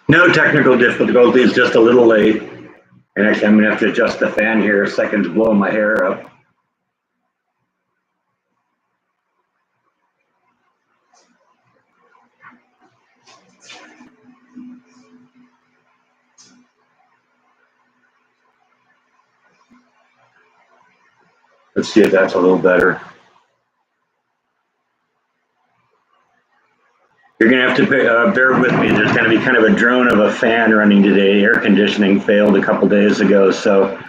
No technical difficulties, just a little late. And actually, I'm going to have to adjust the fan here a second to blow my hair up. Let's see if that's a little better. You're going to have to bear with me. There's going to be kind of a drone of a fan running today. Air conditioning failed a couple days ago. So,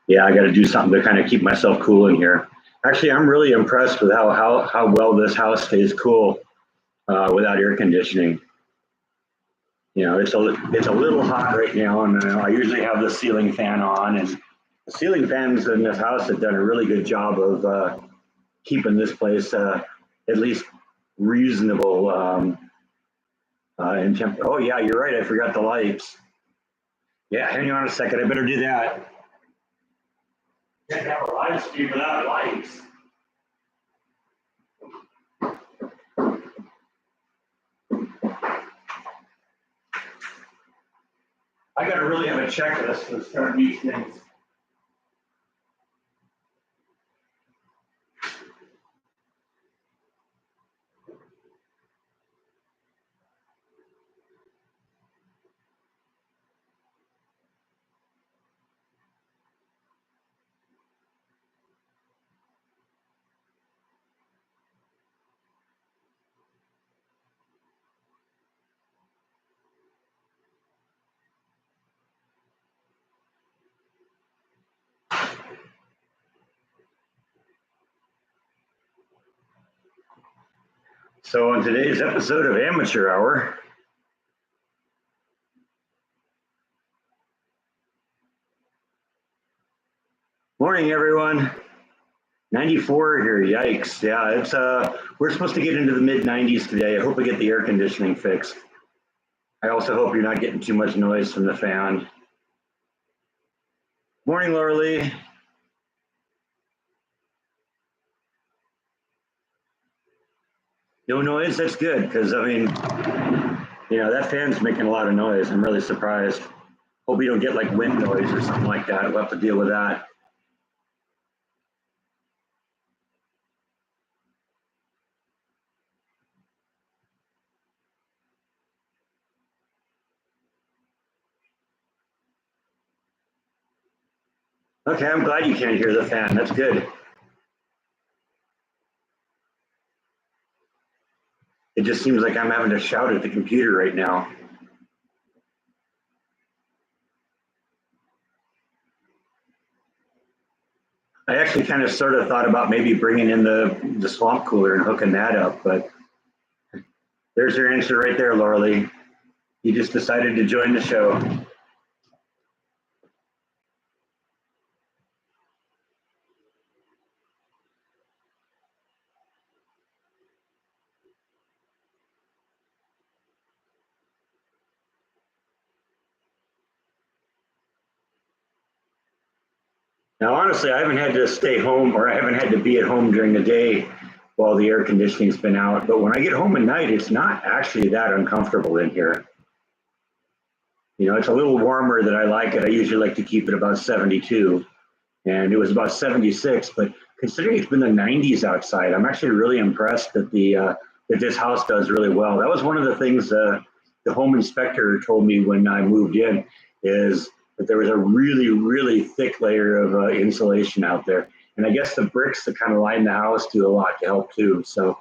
yeah, I got to do something to kind of keep myself cool in here. Actually, I'm really impressed with how well this house stays cool without air conditioning. You know, it's a little hot right now, and I usually have the ceiling fan on, and the ceiling fans in this house have done a really good job of keeping this place at least reasonable in temp. Oh yeah, you're right. I forgot the lights. Yeah, hang on a second. I better do that. Can't have a live stream without lights. I got to really have a checklist to start these things. So on today's episode of Amateur Hour, morning everyone. 94 here, yikes. Yeah, it's we're supposed to get into the mid 90s today. I hope we get the air conditioning fixed. I also hope you're not getting too much noise from the fan. Morning, Laura Lee. No noise, that's good, because I mean, you know, that fan's making a lot of noise. I'm really surprised. Hope we don't get like wind noise or something like that. We'll have to deal with that. Okay, I'm glad you can't hear the fan. That's good. It just seems like I'm having to shout at the computer right now. I actually kind of sort of thought about maybe bringing in the swamp cooler and hooking that up, but there's your answer right there, Laura Lee. You just decided to join the show. Now, honestly, I haven't had to stay home or I haven't had to be at home during the day while the air conditioning's been out. But when I get home at night, it's not actually that uncomfortable in here. You know, it's a little warmer than I like it. I usually like to keep it about 72, and it was about 76. But considering it's been the 90s outside, I'm actually really impressed that that this house does really well. That was one of the things the home inspector told me when I moved in is that there was a really, really thick layer of insulation out there. And I guess the bricks that kind of line the house do a lot to help too. So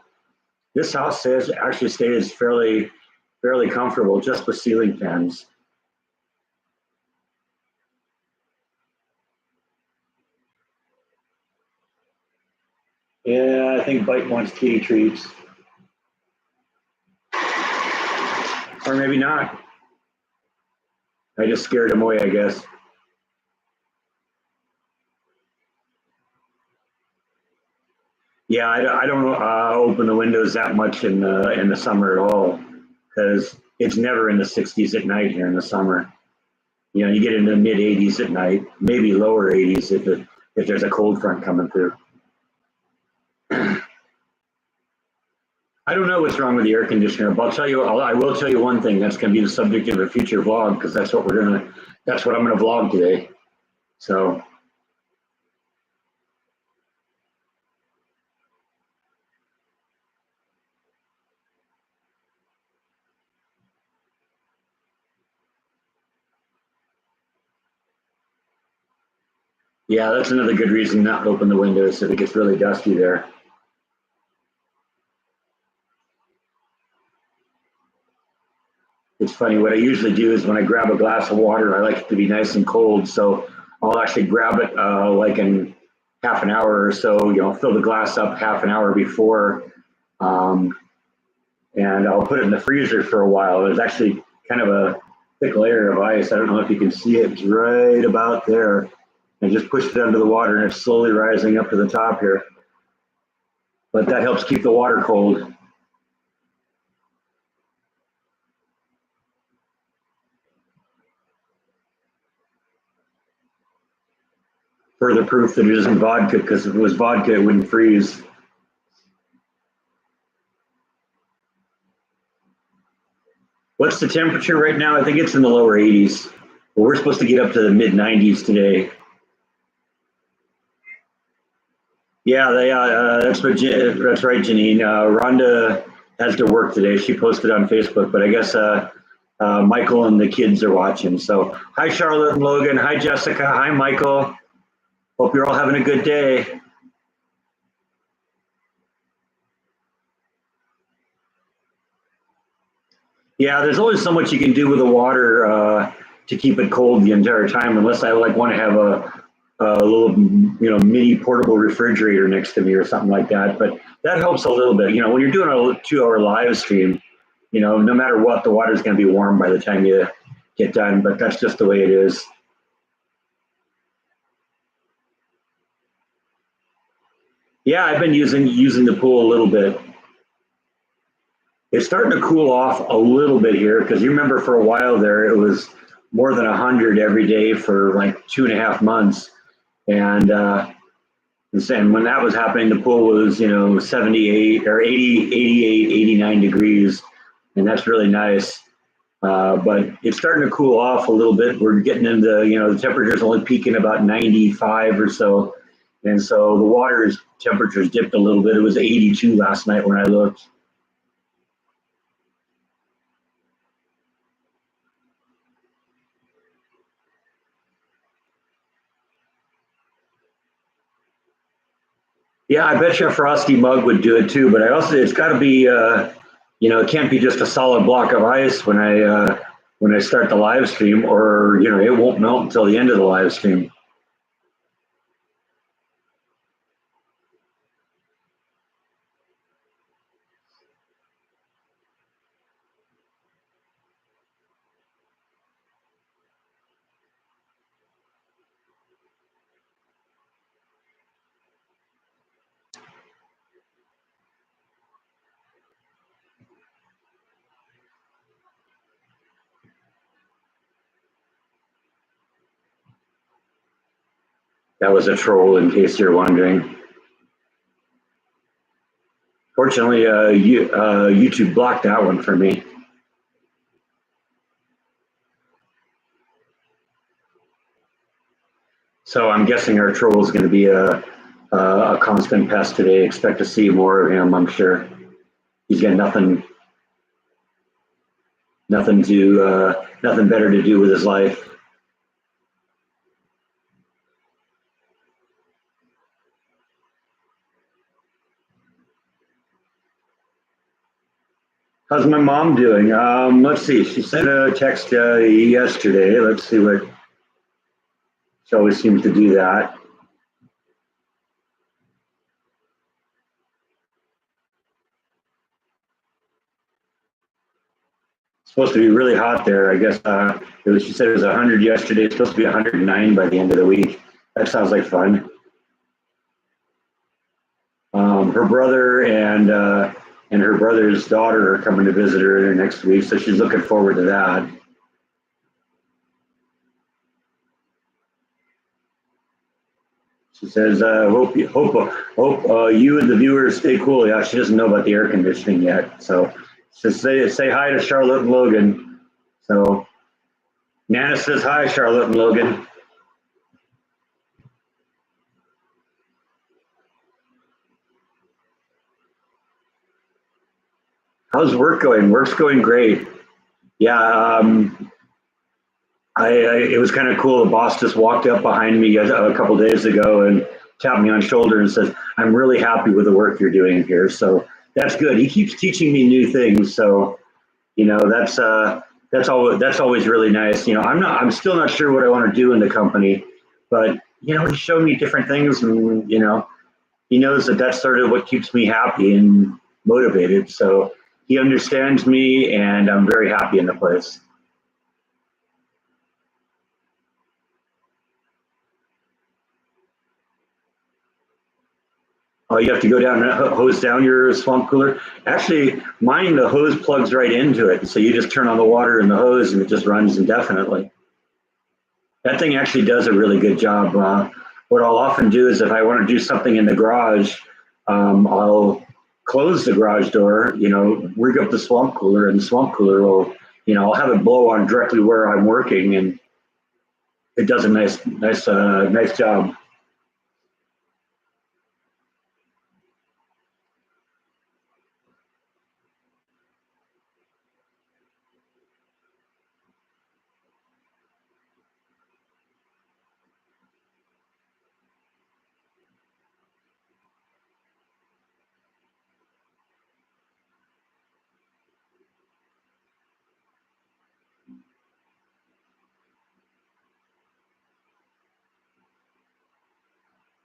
this house actually stays fairly comfortable just with ceiling fans. Yeah, I think Bite wants kitty treats. Or maybe not. I just scared him away, I guess. Yeah, I don't open the windows that much in the summer at all because it's never in the 60s at night here in the summer. You know, you get into the mid 80s at night, maybe lower 80s if there's a cold front coming through. I don't know what's wrong with the air conditioner, but I will tell you one thing. That's going to be the subject of a future vlog because that's what I'm going to vlog today. So yeah, that's another good reason not to open the windows if it gets really dusty there. It's funny, what I usually do is when I grab a glass of water, I like it to be nice and cold. So I'll actually grab it like in half an hour or so, fill the glass up half an hour before, um, and I'll put it in the freezer for a while. There's actually kind of a thick layer of ice. I don't know if you can see it. It's right about there. And just push it under the water and it's slowly rising up to the top here. But that helps keep the water cold. Further proof that it isn't vodka, because if it was vodka, it wouldn't freeze. What's the temperature right now? I think it's in the lower 80s. Well, we're supposed to get up to the mid 90s today. Yeah, that's right, Janine. Rhonda has to work today. She posted on Facebook, but I guess Michael and the kids are watching. So hi, Charlotte and Logan. Hi, Jessica. Hi, Michael. Hope you're all having a good day. Yeah, there's only so much you can do with the water to keep it cold the entire time, unless I like want to have a little, mini portable refrigerator next to me or something like that. But that helps a little bit. When you're doing a 2-hour live stream, no matter what, the water's going to be warm by the time you get done. But that's just the way it is. Yeah, I've been using the pool a little bit. It's starting to cool off a little bit here because you remember for a while there it was more than 100 every day for like 2.5 months, and when that was happening, the pool was 78 or 80, 88, 89 degrees, and that's really nice. But it's starting to cool off a little bit. We're getting into the temperature's only peaking about 95 or so, and so the water's temperature's dipped a little bit. It was 82 last night when I looked. Yeah, I bet you a frosty mug would do it too. But it's got to be, it can't be just a solid block of ice when I start the live stream, or it won't melt until the end of the live stream. That was a troll, in case you're wondering. Fortunately, YouTube blocked that one for me. So I'm guessing our troll is going to be a constant pest today. Expect to see more of him, I'm sure. He's got nothing better to do with his life. How's my mom doing? Let's see. She sent a text yesterday. Let's see what. She always seems to do that. It's supposed to be really hot there. I guess she said it was 100 yesterday. It's supposed to be 109 by the end of the week. That sounds like fun. Her brother and her brother's daughter are coming to visit her next week, so she's looking forward to that. She says, hope you and the viewers stay cool. Yeah, she doesn't know about the air conditioning yet. So just say hi to Charlotte and Logan. So Nana says hi, Charlotte and Logan. How's work going? Work's going great. Yeah, it was kind of cool. The boss just walked up behind me a couple days ago and tapped me on the shoulder and says, "I'm really happy with the work you're doing here." So that's good. He keeps teaching me new things. So that's always really nice. I'm still not sure what I want to do in the company, but he showed me different things, and he knows that that's sort of what keeps me happy and motivated. So he understands me, and I'm very happy in the place. Oh, you have to go down and hose down your swamp cooler. Actually, mine, the hose plugs right into it. So you just turn on the water in the hose and it just runs indefinitely. That thing actually does a really good job. What I'll often do is if I want to do something in the garage, I'll close the garage door, rig up the swamp cooler, and the swamp cooler will, I'll have it blow on directly where I'm working, and it does a nice job.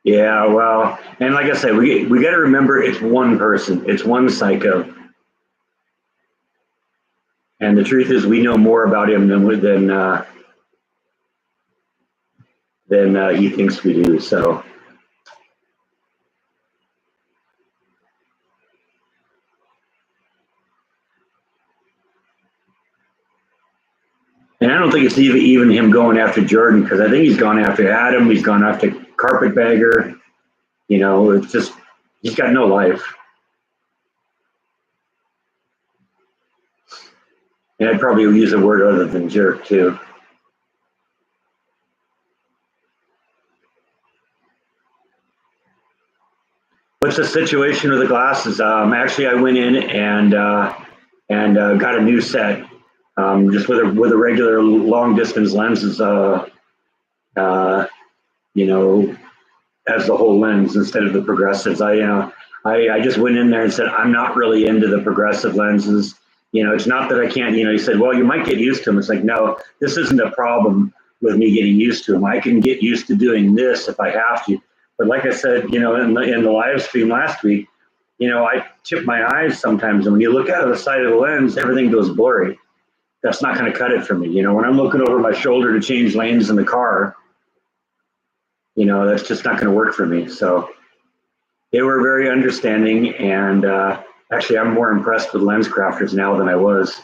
Yeah, well, and like I said, we got to remember it's one person, it's one psycho, and the truth is we know more about him than he thinks we do. So, and I don't think it's even him going after Jordan because I think he's gone after Adam, he's gone after Carpetbagger. It's just he's got no life, and I'd probably use a word other than jerk too. What's the situation with the glasses? Actually, I went in and got a new set, just with a regular long distance lenses. Uh, you know, as the whole lens instead of the progressives. I just went in there and said I'm not really into the progressive lenses. It's not that I can't. He said, well, you might get used to them. It's like, no, this isn't a problem with me getting used to them. I can get used to doing this if I have to. But like I said, in the live stream last week, I tip my eyes sometimes, and when you look out of the side of the lens, everything goes blurry. That's not going to cut it for me. When I'm looking over my shoulder to change lanes in the car, that's just not going to work for me. So they were very understanding, and actually, I'm more impressed with LensCrafters now than I was.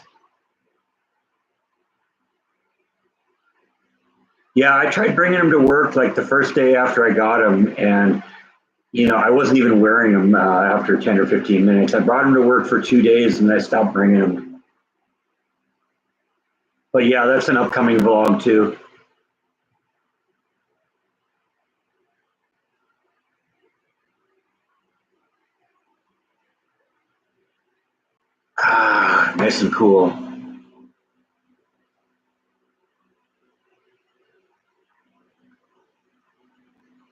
Yeah, I tried bringing them to work like the first day after I got them, and I wasn't even wearing them after 10 or 15 minutes. I brought them to work for 2 days, and I stopped bringing them. But yeah, that's an upcoming vlog too. Ah, nice and cool.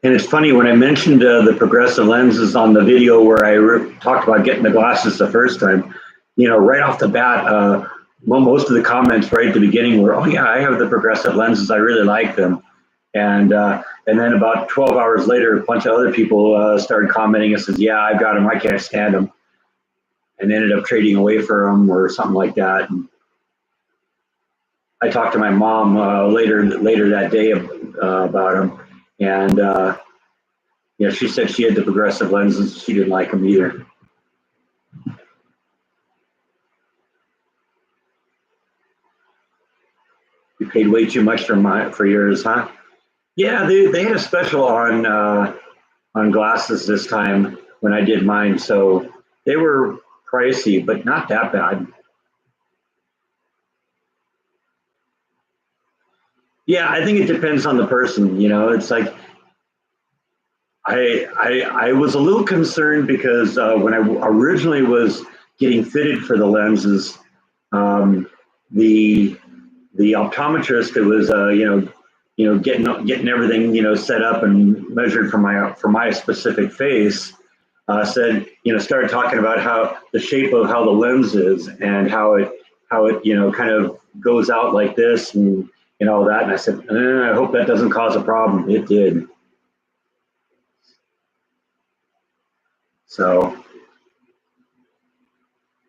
And it's funny when I mentioned the progressive lenses on the video where I talked about getting the glasses the first time. Right off the bat, well, most of the comments right at the beginning were, "Oh yeah, I have the progressive lenses. I really like them." And then about 12 hours later, a bunch of other people started commenting and says, "Yeah, I've got them. I can't stand them," and ended up trading away for them or something like that. And I talked to my mom later that day about them, and she said she had the progressive lenses. She didn't like them either. You paid way too much for yours, huh? Yeah, they had a special on. on glasses this time when I did mine. So they were pricey, but not that bad. Yeah, I think it depends on the person. You know, it's like I was a little concerned because when I originally was getting fitted for the lenses, um, the the optometrist that was getting everything set up and measured for my specific face said started talking about how the shape of how the lens is and how it kind of goes out like this and all that, and I said I hope that doesn't cause a problem. It did. So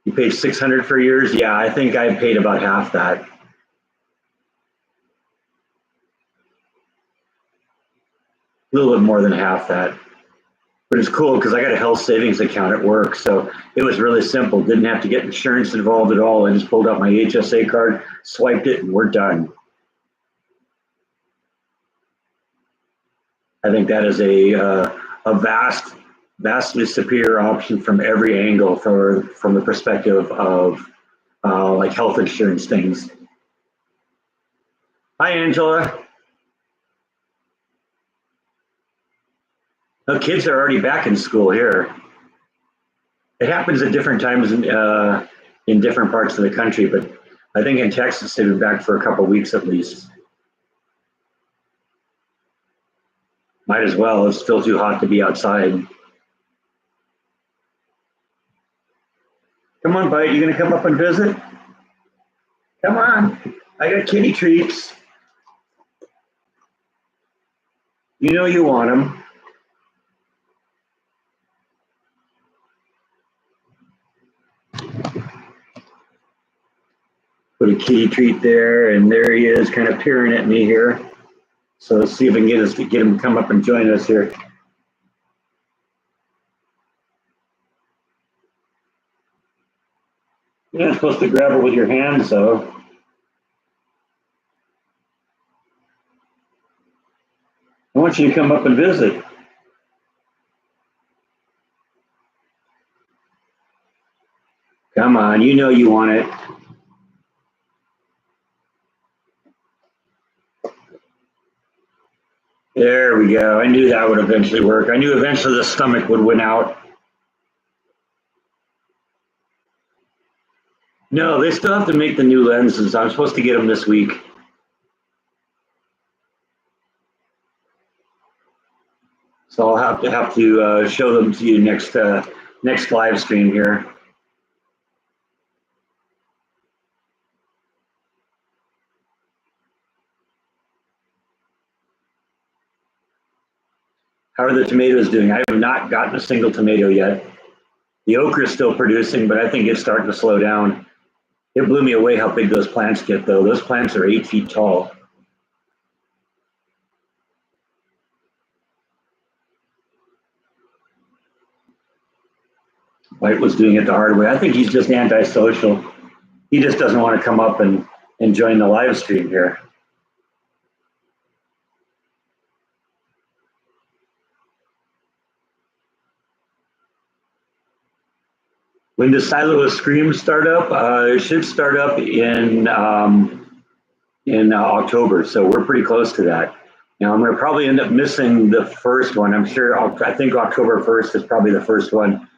you paid 600 for yours? Yeah, I think I paid about half that, a little bit more than half that. But it's cool because I got a health savings account at work, so it was really simple. Didn't have to get insurance involved at all. I just pulled out my HSA card, swiped it, and we're done. I think that is a vastly superior option from every angle, from the perspective of like health insurance things. Hi, Angela. The kids are already back in school here. It happens at different times in different parts of the country, but I think in Texas they've been back for a couple of weeks at least. Might as well. It's still too hot to be outside. Come on, Bite. You gonna come up and visit? Come on. I got kitty treats. You know you want them. Put a kitty treat there, and there he is, kind of peering at me here. So let's see if I can get him to come up and join us here. You're not supposed to grab it with your hands, though. I want you to come up and visit. Come on, you know you want it. There we go. I knew that would eventually work. I knew eventually the stomach would win out. No, they still have to make the new lenses. I'm supposed to get them this week. So I'll have to show them to you next live stream here. How are the tomatoes doing? I have not gotten a single tomato yet. The okra is still producing, but I think it's starting to slow down. It blew me away how big those plants get, though. Those plants are 8 feet tall. White was doing it the hard way. I think he's just antisocial. He just doesn't want to come up and join the live stream here. When does Silo of Scream start up? It should start up in October, so we're pretty close to that. Now I'm going to probably end up missing the first one. I think October 1st is probably the first one,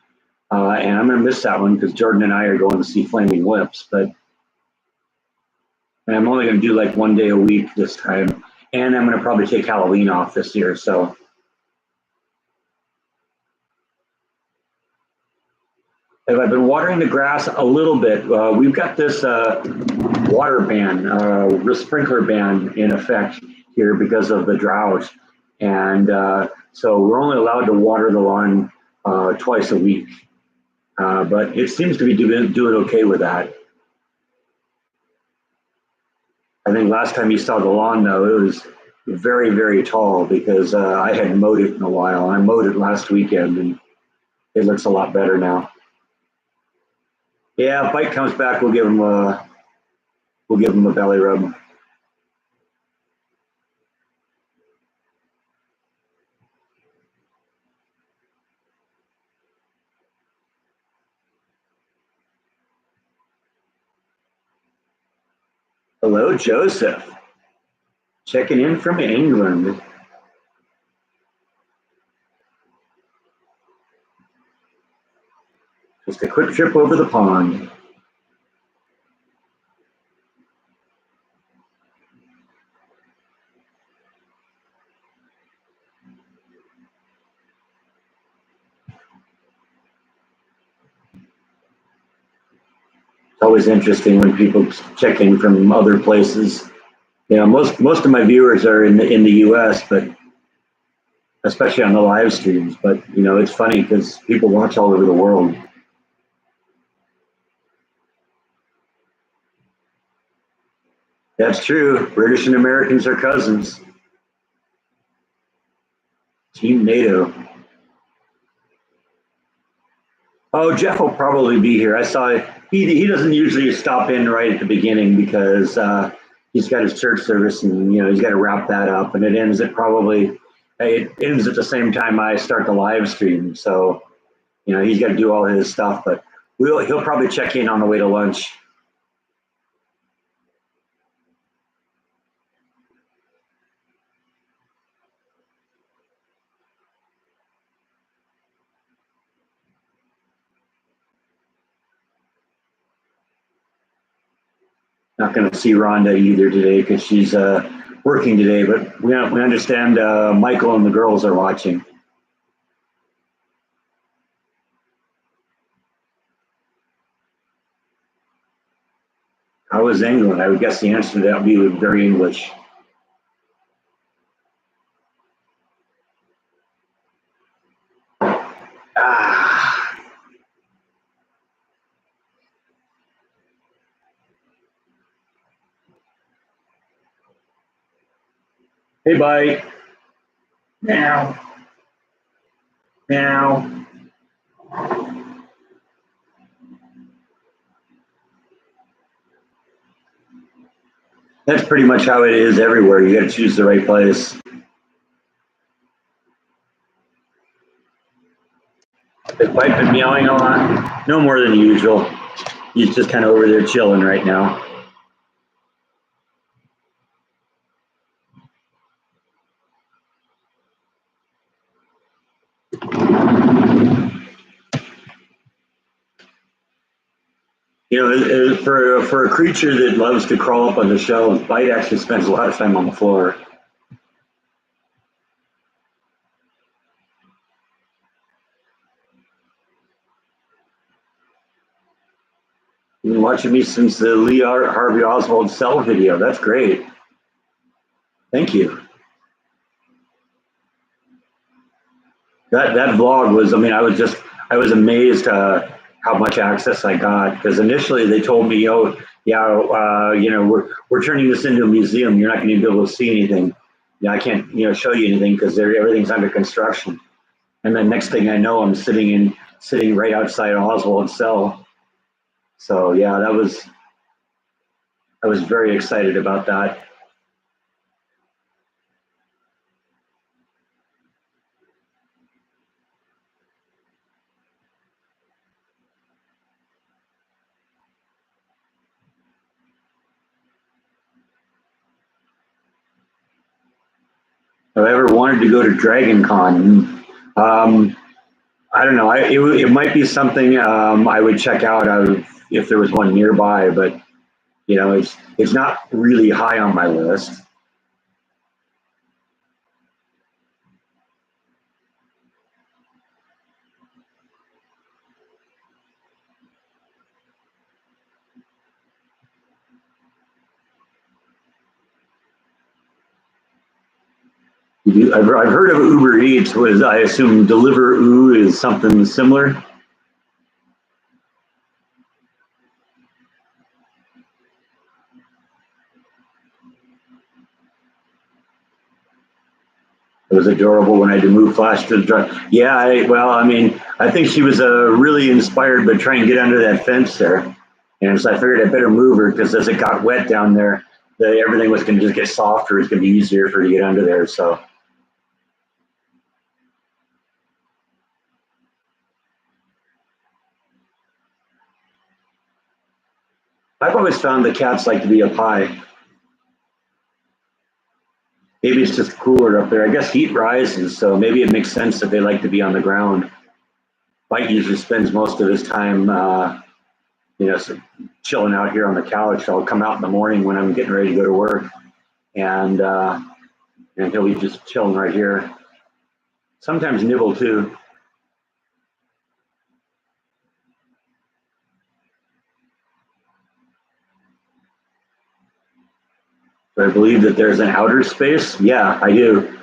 and I'm going to miss that one because Jordan and I are going to see Flaming Lips. But I'm only going to do like one day a week this time, and I'm going to probably take Halloween off this year. So I've been watering the grass a little bit. We've got this water ban, sprinkler ban in effect here because of the drought. And so we're only allowed to water the lawn twice a week. But it seems to be doing okay with that. I think last time you saw the lawn, though, it was very, very tall because I hadn't mowed it in a while. I mowed it last weekend, and it looks a lot better now. Yeah, if Bite comes back, we'll give him a belly rub. Hello, Joseph. Checking in from England. Just a quick trip over the pond. It's always interesting when people check in from other places. You know, most of my viewers are in the U.S., but especially on the live streams. But you know, it's funny because people watch all over the world. That's true. British and Americans are cousins. Team NATO. Oh, Jeff will probably be here. I saw he doesn't usually stop in right at the beginning because he's got his church service and you know he's got to wrap that up, and it ends at the same time I start the live stream. So you know he's got to do all his stuff, but he'll probably check in on the way to lunch. Not going to see Rhonda either today because she's working today, but we understand Michael and the girls are watching. How was England? I would guess the answer to that would be very English. Ah. Hey, bye. Meow. Meow. That's pretty much how it is everywhere. You got to choose the right place. Has Pipe been meowing a lot? No more than usual. He's just kind of over there chilling right now. You know, for a creature that loves to crawl up on the shelves, Bite actually spends a lot of time on the floor. You've been watching me since the Lee Harvey Oswald Cell video. That's great. Thank you. That vlog was, I mean, I was amazed how much access I got because initially they told me, oh, yeah, you know, we're turning this into a museum. You're not going to be able to see anything. Yeah, I can't, you know, show you anything because everything's under construction. And then next thing I know, I'm sitting right outside Oswald's cell. So yeah, I was very excited about that. If I ever wanted to go to Dragon Con, I don't know. It might be something I would check out if there was one nearby, but you know, it's not really high on my list. I've heard of Uber Eats. Was I assume Deliveroo is something similar? It was adorable when I had to move Flash to the truck. Yeah, well, I mean, I think she was really inspired by trying to get under that fence there. And so I figured I better move her because as it got wet down there, everything was going to just get softer. It's going to be easier for her to get under there. So I've always found the cats like to be up high. maybe it's just cooler up there. I guess heat rises, so maybe it makes sense that they like to be on the ground. Mike usually spends most of his time, so chilling out here on the couch. I'll come out in the morning when I'm getting ready to go to work, and he'll be just chilling right here. Sometimes nibble too. Do I believe that there's an outer space? Yeah, I do.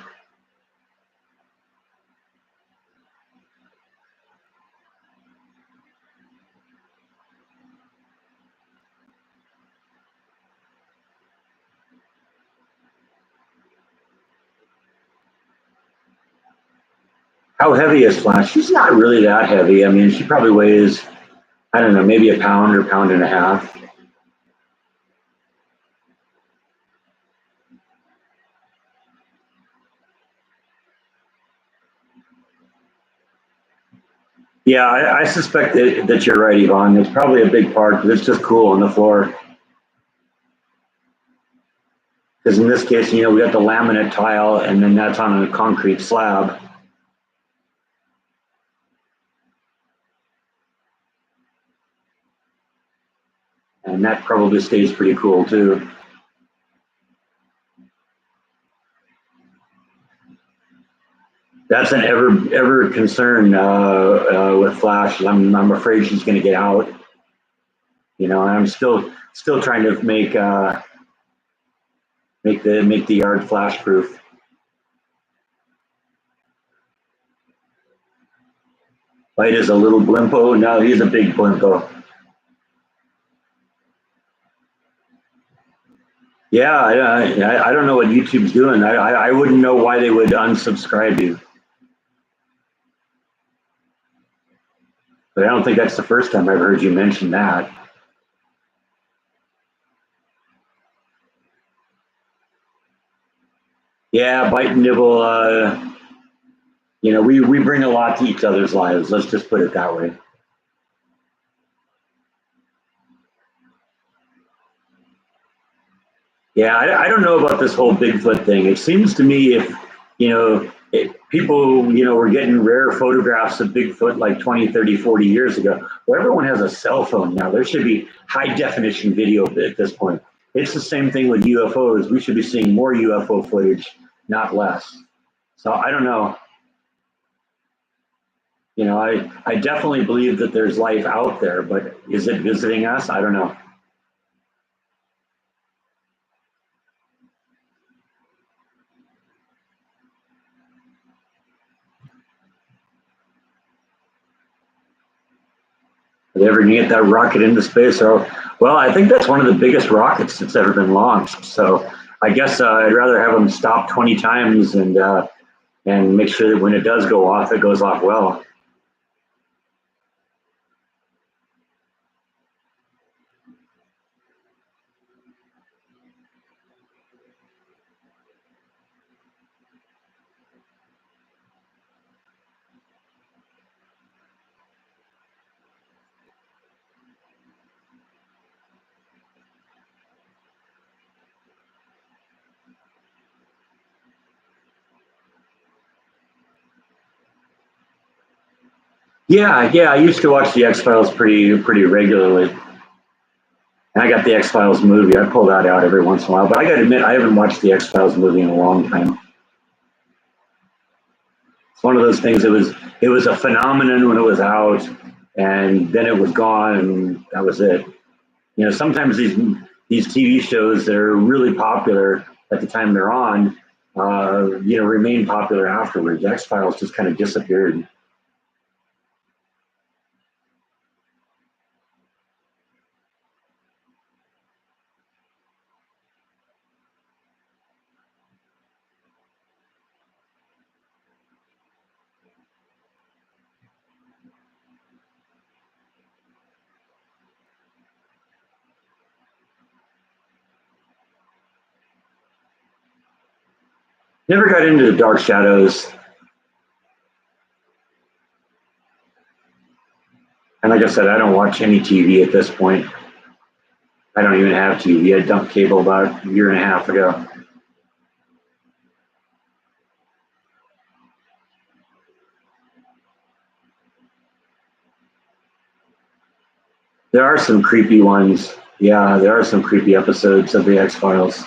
How heavy is Flash? She's not really that heavy. I mean, she probably weighs, I don't know, maybe a pound or pound and a half. Yeah, I suspect that you're right, Yvonne. It's probably a big part, but it's just cool on the floor. Because in this case, we got the laminate tile, and then that's on a concrete slab. And that probably stays pretty cool too. That's an ever concern with Flash. I'm afraid she's going to get out. And I'm still trying to make the yard flash proof. Light is a little blimpo. No, he's a big blimpo. Yeah, I don't know what YouTube's doing. I wouldn't know why they would unsubscribe you. But I don't think that's the first time I've heard you mention that. Yeah, bite and nibble. We bring a lot to each other's lives. Let's just put it that way. Yeah, I don't know about this whole Bigfoot thing. It seems to me if people, were getting rare photographs of Bigfoot like 20, 30, 40 years ago. Well, everyone has a cell phone now. There should be high definition video at this point. It's the same thing with UFOs. We should be seeing more UFO footage, not less. So I don't know. I definitely believe that there's life out there, but is it visiting us? I don't know. Are they ever going to get that rocket into space? Well, I think that's one of the biggest rockets that's ever been launched. So I guess I'd rather have them stop 20 times and make sure that when it does go off, it goes off well. Yeah. I used to watch the X Files pretty regularly. And I got the X Files movie. I pull that out every once in a while. But I got to admit, I haven't watched the X Files movie in a long time. It's one of those things. It was a phenomenon when it was out, and then it was gone, and that was it. Sometimes these TV shows that are really popular at the time they're on, remain popular afterwards. X Files just kind of disappeared. Never got into the Dark Shadows. And like I said, I don't watch any TV at this point. I don't even have TV. I dumped cable about a year and a half ago. There are some creepy ones. Yeah, there are some creepy episodes of the X-Files.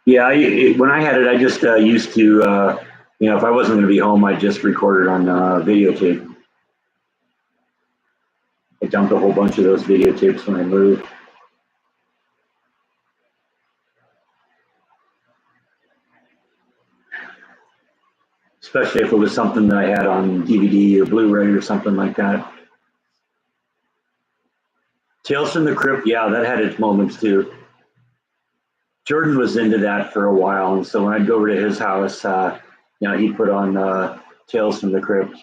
Yeah, when I had it, I just used to, if I wasn't going to be home, I just recorded on videotape. I dumped a whole bunch of those videotapes when I moved. Especially if it was something that I had on DVD or Blu-ray or something like that. Tales from the Crypt, yeah, that had its moments too. Jordan was into that for a while, and so when I'd go over to his house, he put on Tales from the Crypt.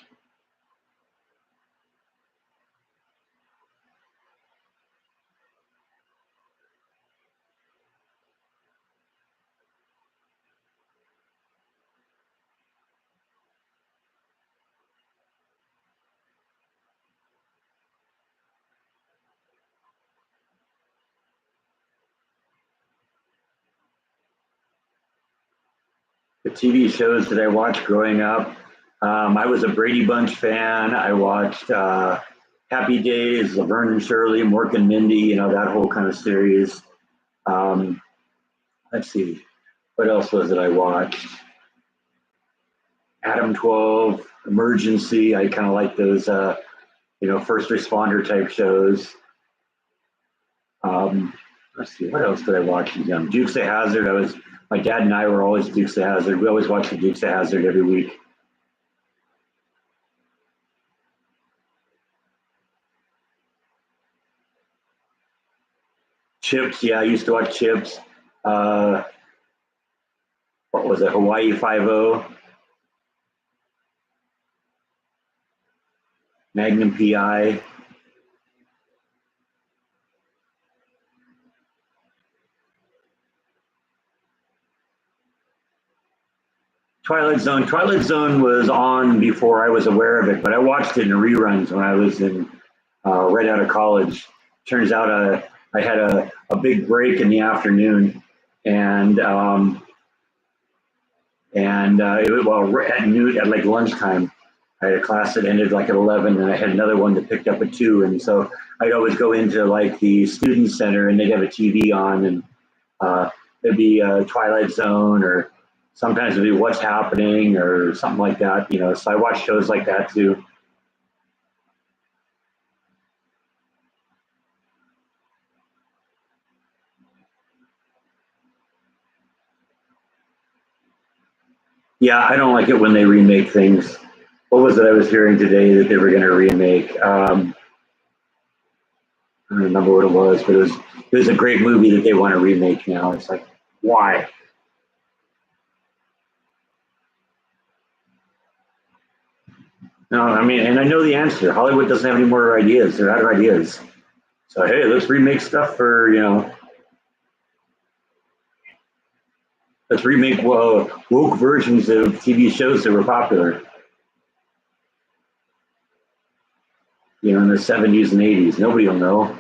The TV shows that I watched growing up, I was a Brady Bunch fan. I watched Happy Days, Laverne and Shirley, Mork and Mindy, that whole kind of series. Um, let's see, what else was it I watched? Adam 12, Emergency. I kind of like those, first responder type shows. Let's see, what else did I watch? Dukes of Hazzard. My dad and I were always Dukes of Hazzard. We always watched the Dukes of Hazzard every week. Chips, yeah, I used to watch Chips. Uh, what was it? Hawaii Five O, Magnum PI. Twilight Zone. Twilight Zone was on before I was aware of it, but I watched it in reruns when I was in right out of college. Turns out I had a big break in the afternoon, and at noon at like lunchtime, I had a class that ended like at 11, and I had another one that picked up at 2, and so I'd always go into like the student center, and they'd have a TV on, and it'd be Twilight Zone, or sometimes it'd be What's Happening or something like that. So I watch shows like that too. Yeah, I don't like it when they remake things. What was it I was hearing today that they were going to remake? I don't remember what it was, but it was a great movie that they want to remake now. It's like, why? No, I mean, and I know the answer. Hollywood doesn't have any more ideas. They're out of ideas. So hey, let's remake stuff for let's remake woke versions of TV shows that were popular. In the 70s and 80s. Nobody will know.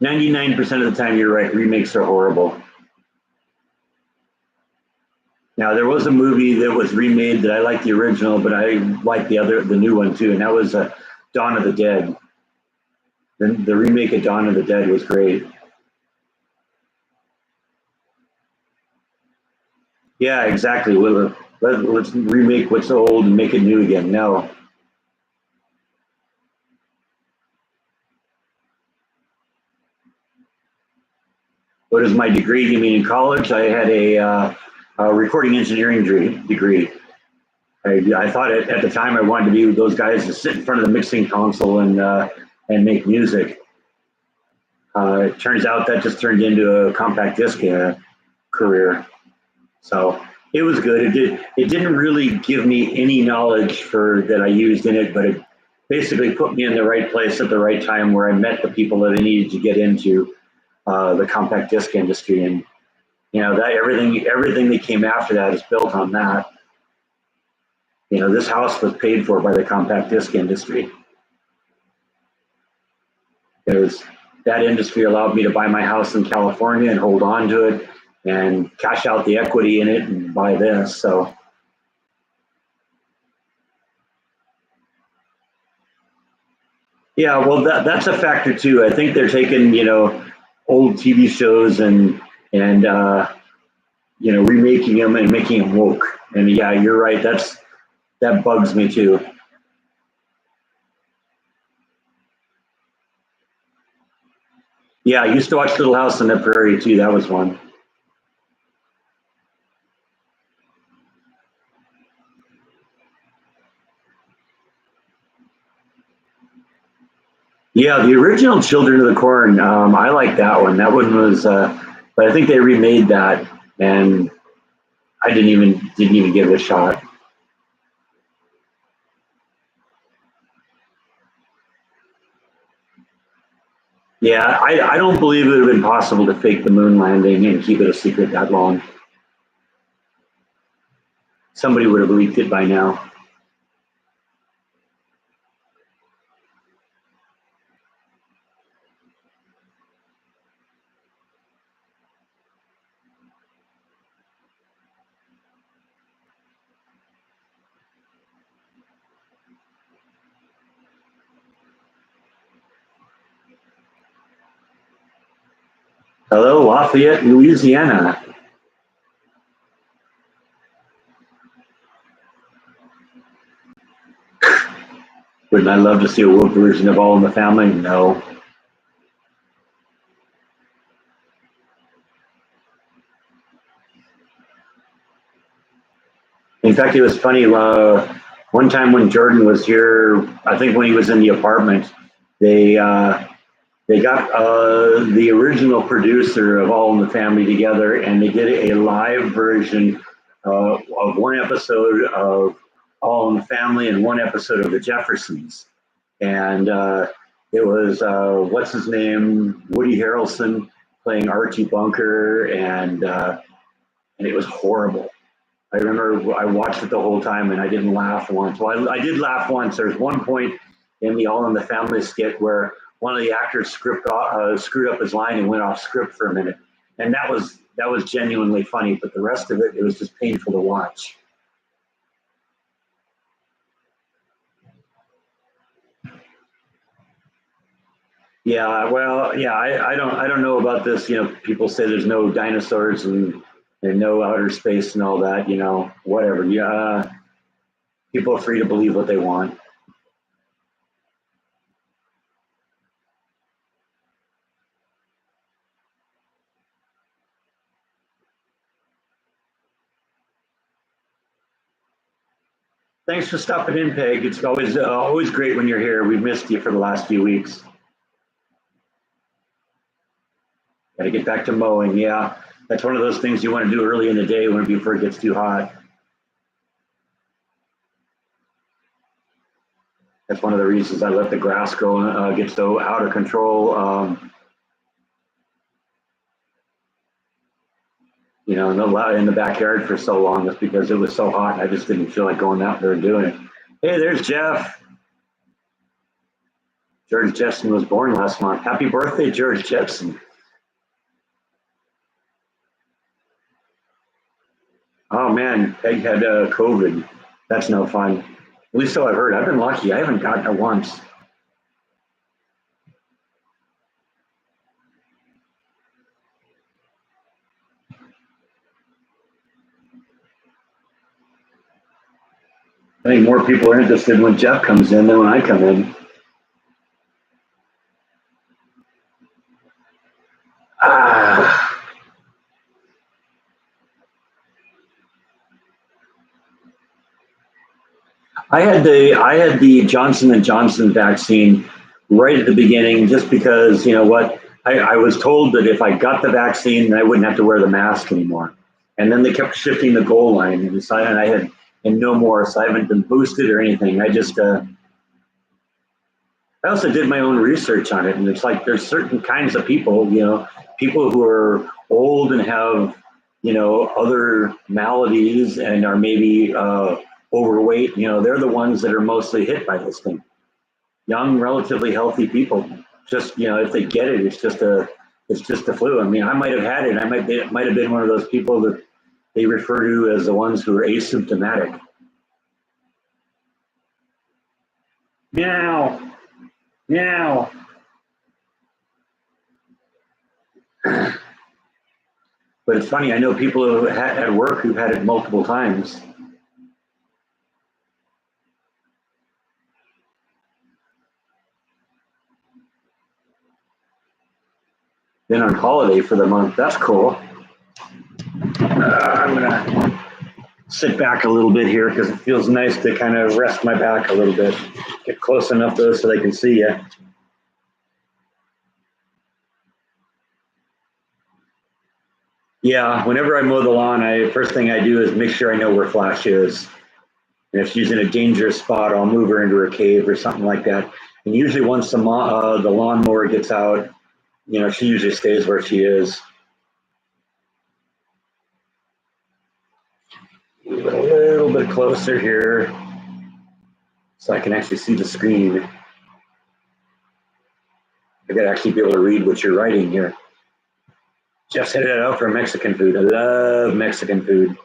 99% of the time, you're right. Remakes are horrible. Now, there was a movie that was remade that I liked the original, but I liked the new one too, and that was Dawn of the Dead. The remake of Dawn of the Dead was great. Yeah, exactly. Let's remake what's old and make it new again. No. What is my degree? You mean in college? I had a recording engineering degree. I thought at the time I wanted to be with those guys to sit in front of the mixing console and make music. It turns out that just turned into a compact disc career. So it was good. It didn't really give me any knowledge that I used in it, but it basically put me in the right place at the right time where I met the people that I needed to get into the compact disc industry, and that everything that came after that is built on that. This house was paid for by the compact disc industry. because that industry allowed me to buy my house in California and hold on to it and cash out the equity in it and buy this. So yeah, well, that's a factor too. I think they're taking, old TV shows and remaking them and making them woke. And yeah, you're right. That bugs me too. Yeah, I used to watch Little House on the Prairie too. That was one. Yeah, the original Children of the Corn. I like that one. That one was, but I think they remade that, and I didn't even give it a shot. Yeah, I don't believe it would have been possible to fake the moon landing and keep it a secret that long. Somebody would have leaked it by now. Hello, Lafayette, Louisiana. Would I love to see a woke version of All in the Family? No. In fact, it was funny. One time when Jordan was here, I think when he was in the apartment, they they got the original producer of All in the Family together, and they did a live version of one episode of All in the Family and one episode of The Jeffersons. And it was what's his name, Woody Harrelson playing Archie Bunker, and it was horrible. I remember I watched it the whole time and I didn't laugh once. Well, I did laugh once. There's one point in the All in the Family skit where one of the actors screwed up his line and went off script for a minute, and that was genuinely funny. But the rest of it, it was just painful to watch. Yeah, well, yeah, I don't know about this. People say there's no dinosaurs and no outer space and all that. Whatever. Yeah, people are free to believe what they want. Thanks for stopping in, Peg. It's always great when you're here. We've missed you for the last few weeks. Got to get back to mowing. Yeah, that's one of those things you want to do early in the day when before it gets too hot. That's one of the reasons I let the grass grow get so out of control. In the backyard for so long, is because it was so hot. I just didn't feel like going out there and doing it. Hey, there's Jeff. George Jetson was born last month. Happy birthday, George Jetson. Oh man, Peg had COVID. That's no fun. At least so I've heard. I've been lucky. I haven't gotten it once. I think more people are interested when Jeff comes in than when I come in. Ah, I had the Johnson and Johnson vaccine right at the beginning, just because what I was told that if I got the vaccine, then I wouldn't have to wear the mask anymore. And then they kept shifting the goal line and decided I had and no more. So I haven't been boosted or anything. I also did my own research on it, and it's like there's certain kinds of people, people who are old and have, other maladies and are maybe overweight. They're the ones that are mostly hit by this thing. Young, relatively healthy people. Just, if they get it, it's just a flu. I mean, I might have had it. It might have been one of those people that they refer to as the ones who are asymptomatic. Meow, meow. But it's funny. I know people who had at work who've had it multiple times. Been on holiday for the month. That's cool. I'm gonna sit back a little bit here because it feels nice to kind of rest my back a little bit. Get close enough though so they can see you. Yeah, whenever I mow the lawn, first thing I do is make sure I know where Flash is. And if she's in a dangerous spot, I'll move her into her cave or something like that. And usually once the lawnmower gets out, she usually stays where she is. Move it a little bit closer here so I can actually see the screen. I gotta actually be able to read what you're writing here. Jeff's headed out for Mexican food. I love Mexican food.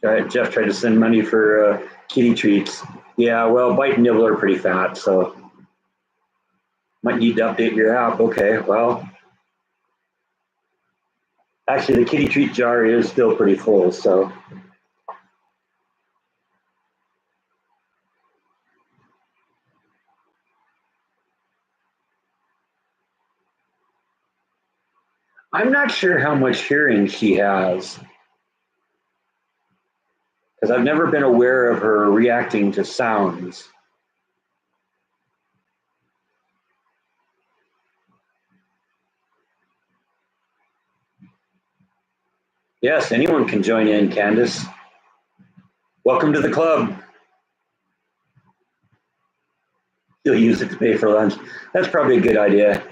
Jeff tried to send money for kitty treats. Yeah, well, Bite and Nibble are pretty fat, so might need to update your app. Okay, well, actually, the kitty treat jar is still pretty full, so. I'm not sure how much hearing she has, because I've never been aware of her reacting to sounds. Yes, anyone can join in, Candace. Welcome to the club. You'll use it to pay for lunch. That's probably a good idea.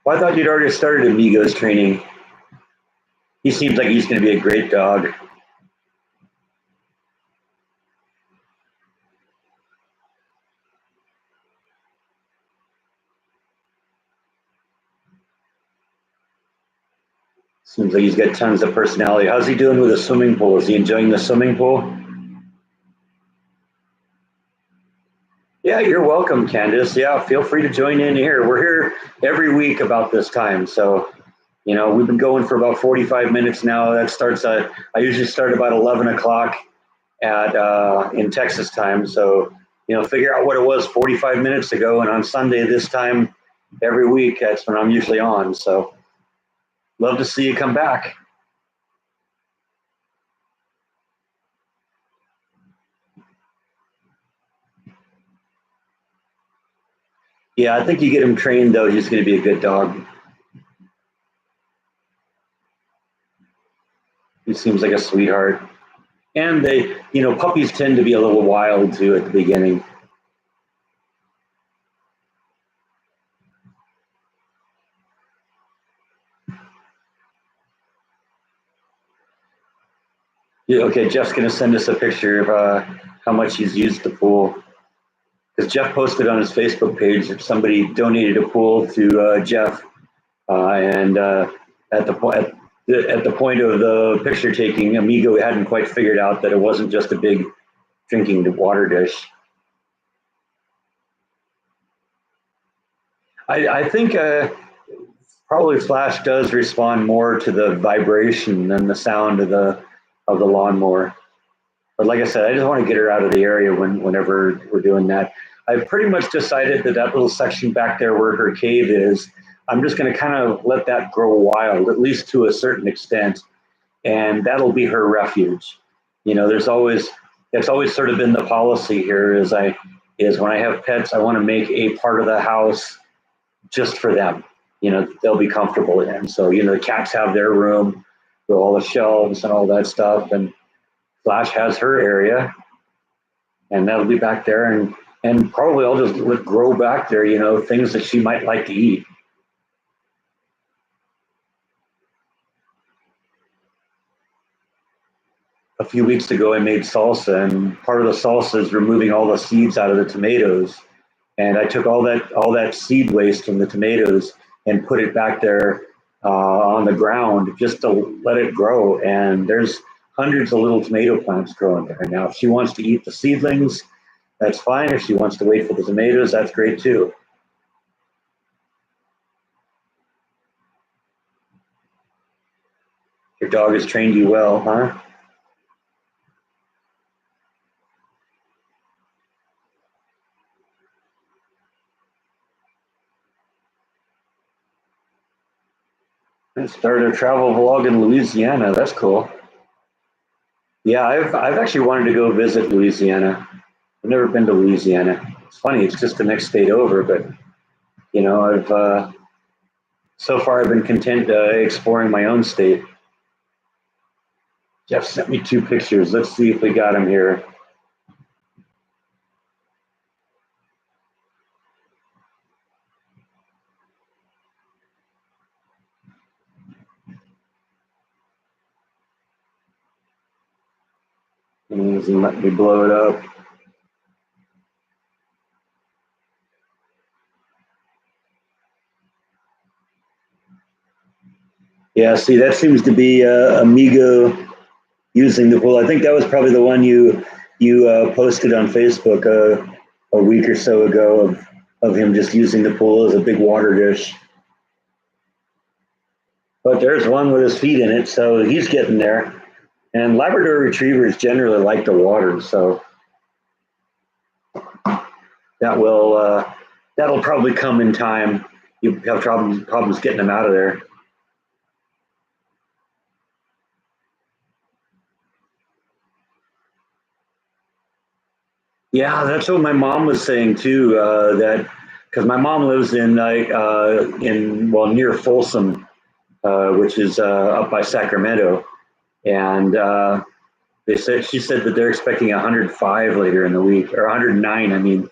Well, I thought you'd already started Amigos training. He seems like he's going to be a great dog. Seems like he's got tons of personality. How's he doing with the swimming pool? Is he enjoying the swimming pool? Yeah, you're welcome, Candace. Yeah, feel free to join in here. We're here every week about this time. So, we've been going for about 45 minutes now. That starts I usually start about 11 o'clock in Texas time. So, figure out what it was 45 minutes ago. And on Sunday, this time every week, that's when I'm usually on. So, love to see you come back. Yeah, I think you get him trained, though, he's going to be a good dog. He seems like a sweetheart. And puppies tend to be a little wild, too, at the beginning. Yeah, okay, Jeff's going to send us a picture of how much he's used the pool. Because Jeff posted on his Facebook page that somebody donated a pool to Jeff. And at the point of the picture taking, Amigo hadn't quite figured out that it wasn't just a big drinking water dish. I think probably Flash does respond more to the vibration than the sound of the lawnmower. But like I said, I just want to get her out of the area whenever we're doing that. I've pretty much decided that little section back there where her cave is, I'm just going to kind of let that grow wild, at least to a certain extent. and that'll be her refuge. You know, it's always sort of been the policy here is when I have pets, I want to make a part of the house just for them. You know, they'll be comfortable in. So, you know, the cats have their room with all the shelves and all that stuff, and Flash has her area, and that'll be back there, and probably I'll just grow back there, you know, things that she might like to eat. A few weeks ago, I made salsa, and part of the salsa is removing all the seeds out of the tomatoes. And I took all that seed waste from the tomatoes and put it back there on the ground just to let it grow. And there's hundreds of little tomato plants growing there. Now, if she wants to eat the seedlings, that's fine. If she wants to wait for the tomatoes, that's great too. Your dog has trained you well, huh? And started a travel vlog in Louisiana. That's cool. Yeah, I've actually wanted to go visit Louisiana. I've never been to Louisiana. It's funny, it's just the next state over, but you know, I've so far I've been content exploring my own state. Jeff sent me two pictures. Let's see if we got them here. And let me blow it up. Yeah, see, that seems to be Amigo using the pool. I think that was probably the one you posted on Facebook a week or so ago of him just using the pool as a big water dish. But there's one with his feet in it, so he's getting there. And Labrador retrievers generally like the water, so that will that'll probably come in time. You have problems getting them out of there. Yeah, that's what my mom was saying too. That because my mom lives in well near Folsom, which is up by Sacramento, and she said that they're expecting 105 later in the week or 109. I mean,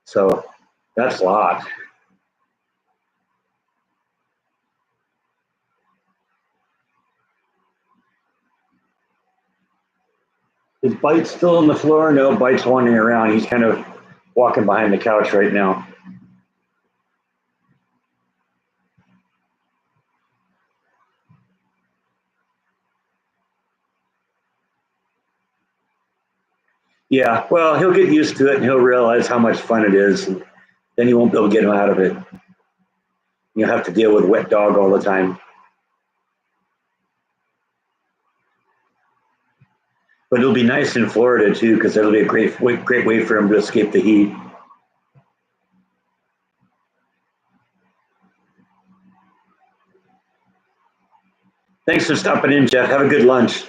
so that's a lot. Is Bite still on the floor? No, Bite's wandering around. He's kind of walking behind the couch right now. Yeah, well, he'll get used to it and he'll realize how much fun it is. And then you won't be able to get him out of it. You'll have to deal with wet dog all the time. But it'll be nice in Florida too, because it'll be a great way for him to escape the heat. Thanks for stopping in, Jeff. Have a good lunch.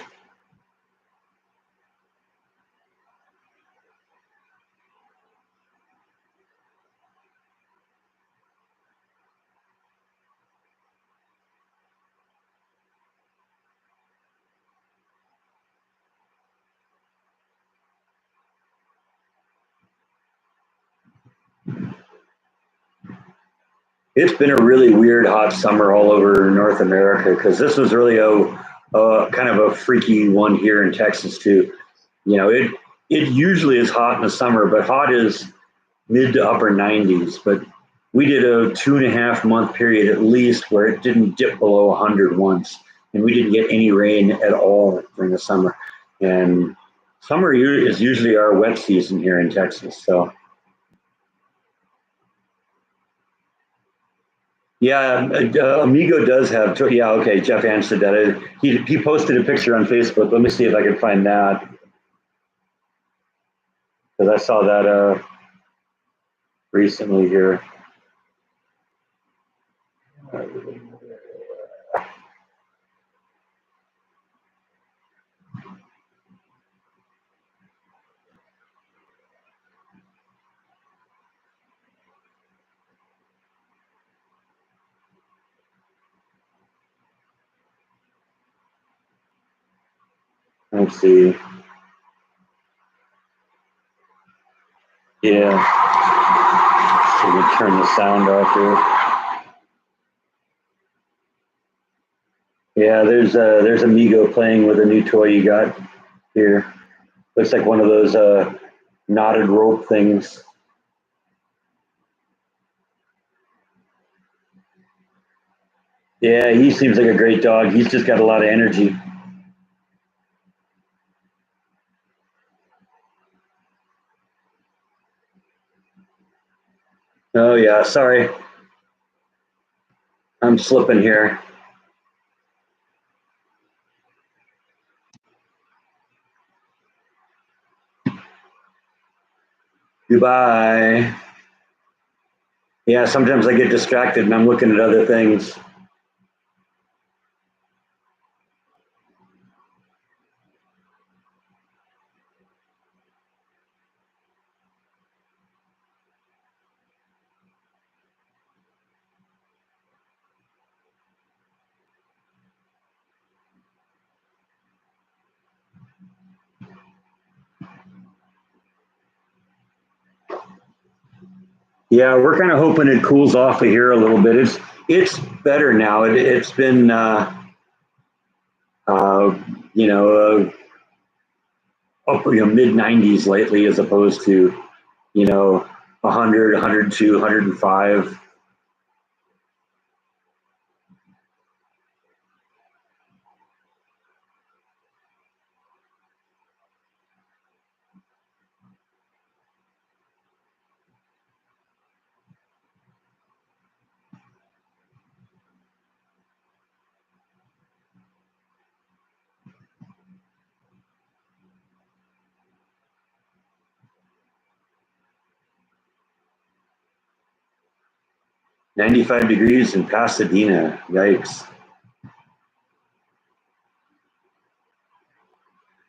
It's been a really weird hot summer all over North America because this was really a kind of a freaky one here in Texas too. You know, it usually is hot in the summer, but hot is mid to upper 90s. But we did a 2.5 month period at least where it didn't dip below 100 once, and we didn't get any rain at all during the summer. And summer is usually our wet season here in Texas. So yeah, Amigo does have. Yeah, okay. Jeff answered that. He posted a picture on Facebook. Let me see if I can find that because I saw that recently here. Let's see. Yeah. So we turn the sound off here. Yeah, there's Amigo playing with a new toy you got here. Looks like one of those knotted rope things. Yeah, he seems like a great dog. He's just got a lot of energy. Oh yeah, sorry. I'm slipping here. Goodbye. Yeah, sometimes I get distracted and I'm looking at other things. Yeah, we're kind of hoping it cools off of here a little bit. It's better now. It's been uh, you know up mid 90s lately, as opposed to 100, 102, 105. 95 degrees in Pasadena. Yikes.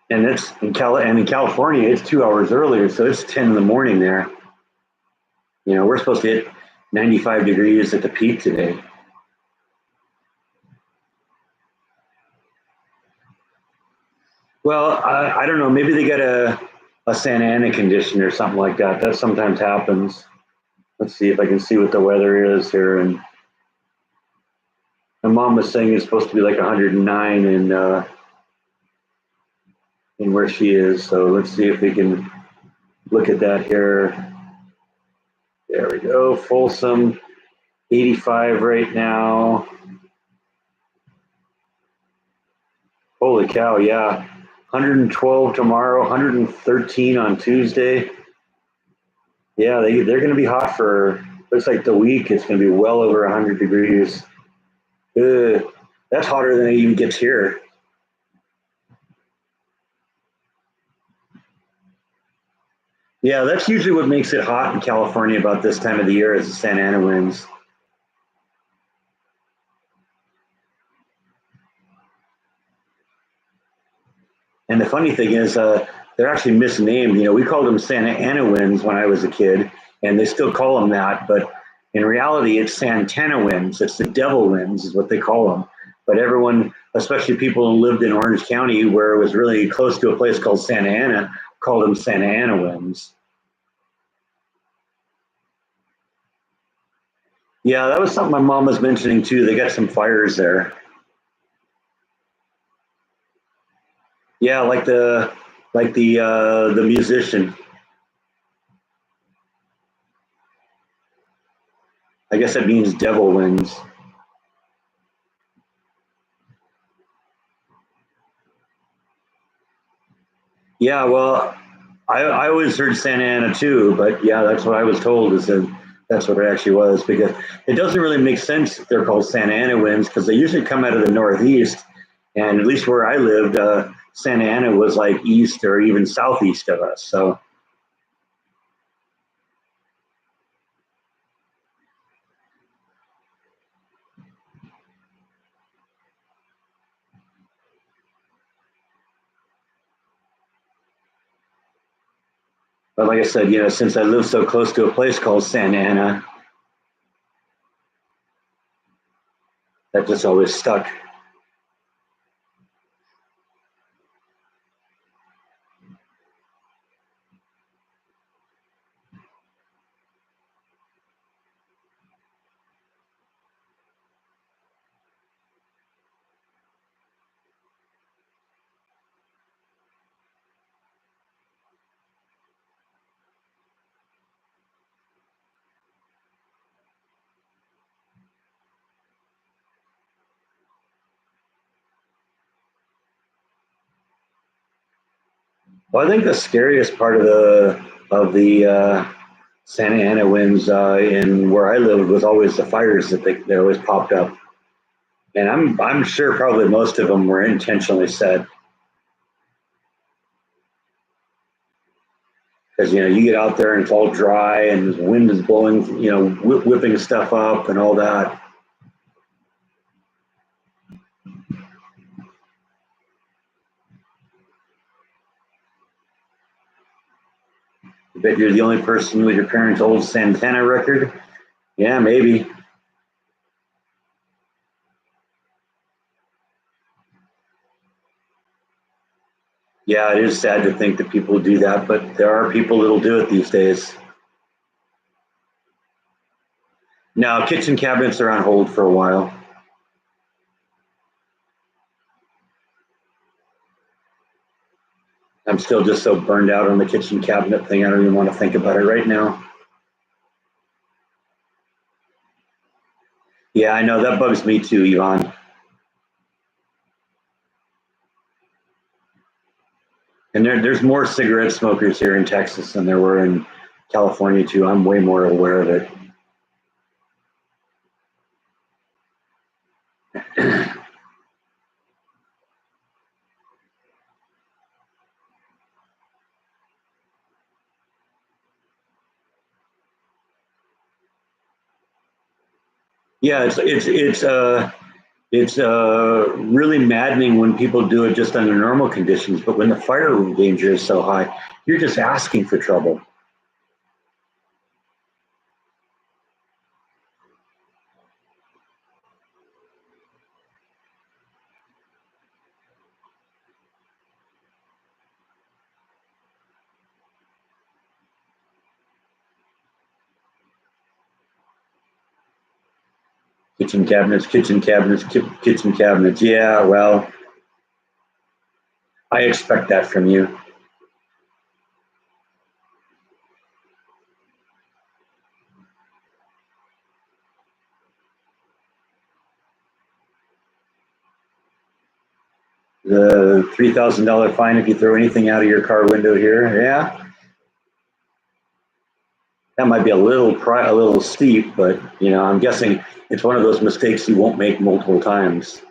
And it's in California, it's 2 hours earlier, so it's 10 in the morning there. We're supposed to hit 95 degrees at the peak today. Well, I don't know. Maybe they got a Santa Ana condition or something like that. That sometimes happens. Let's see if I can see what the weather is here. And my mom was saying it's supposed to be like 109 in where she is. So let's see if we can look at that here. There we go. Folsom, 85 right now. Holy cow, yeah. 112 tomorrow, 113 on Tuesday. Yeah, they're going to be hot for, looks like the week. It's going to be well over 100 degrees. That's hotter than it even gets here. Yeah, that's usually what makes it hot in California about this time of the year is the Santa Ana winds. And the funny thing is, they're actually misnamed. We called them Santa Ana winds when I was a kid, and they still call them that. But in reality, it's Santana winds. It's the devil winds, is what they call them. But everyone, especially people who lived in Orange County, where it was really close to a place called Santa Ana, called them Santa Ana winds. Yeah, that was something my mom was mentioning too. They got some fires there. Yeah, like the musician. I guess that means devil wins. Yeah, well, I always heard Santa Ana too, but yeah, that's what I was told is that that's what it actually was because it doesn't really make sense if they're called Santa Ana winds because they usually come out of the Northeast, and at least where I lived, Santa Ana was like east or even southeast of us. So, but like I said, since I live so close to a place called Santa Ana, that just always stuck. Well, I think the scariest part of the Santa Ana winds in where I lived was always the fires that always popped up, and I'm sure probably most of them were intentionally set because you get out there and it's all dry and the wind is blowing, whipping stuff up and all that. I bet you're the only person with your parents' old Santana record. Yeah, maybe. Yeah, it is sad to think that people do that, but there are people that'll do it these days. Now, kitchen cabinets are on hold for a while. I'm still just so burned out on the kitchen cabinet thing. I don't even want to think about it right now. Yeah, I know that bugs me too, Yvonne. And there's more cigarette smokers here in Texas than there were in California too. I'm way more aware of it. Yeah, it's really maddening when people do it just under normal conditions, but when the fire danger is so high, you're just asking for trouble. Kitchen cabinets, kitchen cabinets, kitchen cabinets. Yeah, well, I expect that from you. The $3,000 fine if you throw anything out of your car window here. Yeah, that might be a little steep, but I'm guessing it's one of those mistakes you won't make multiple times.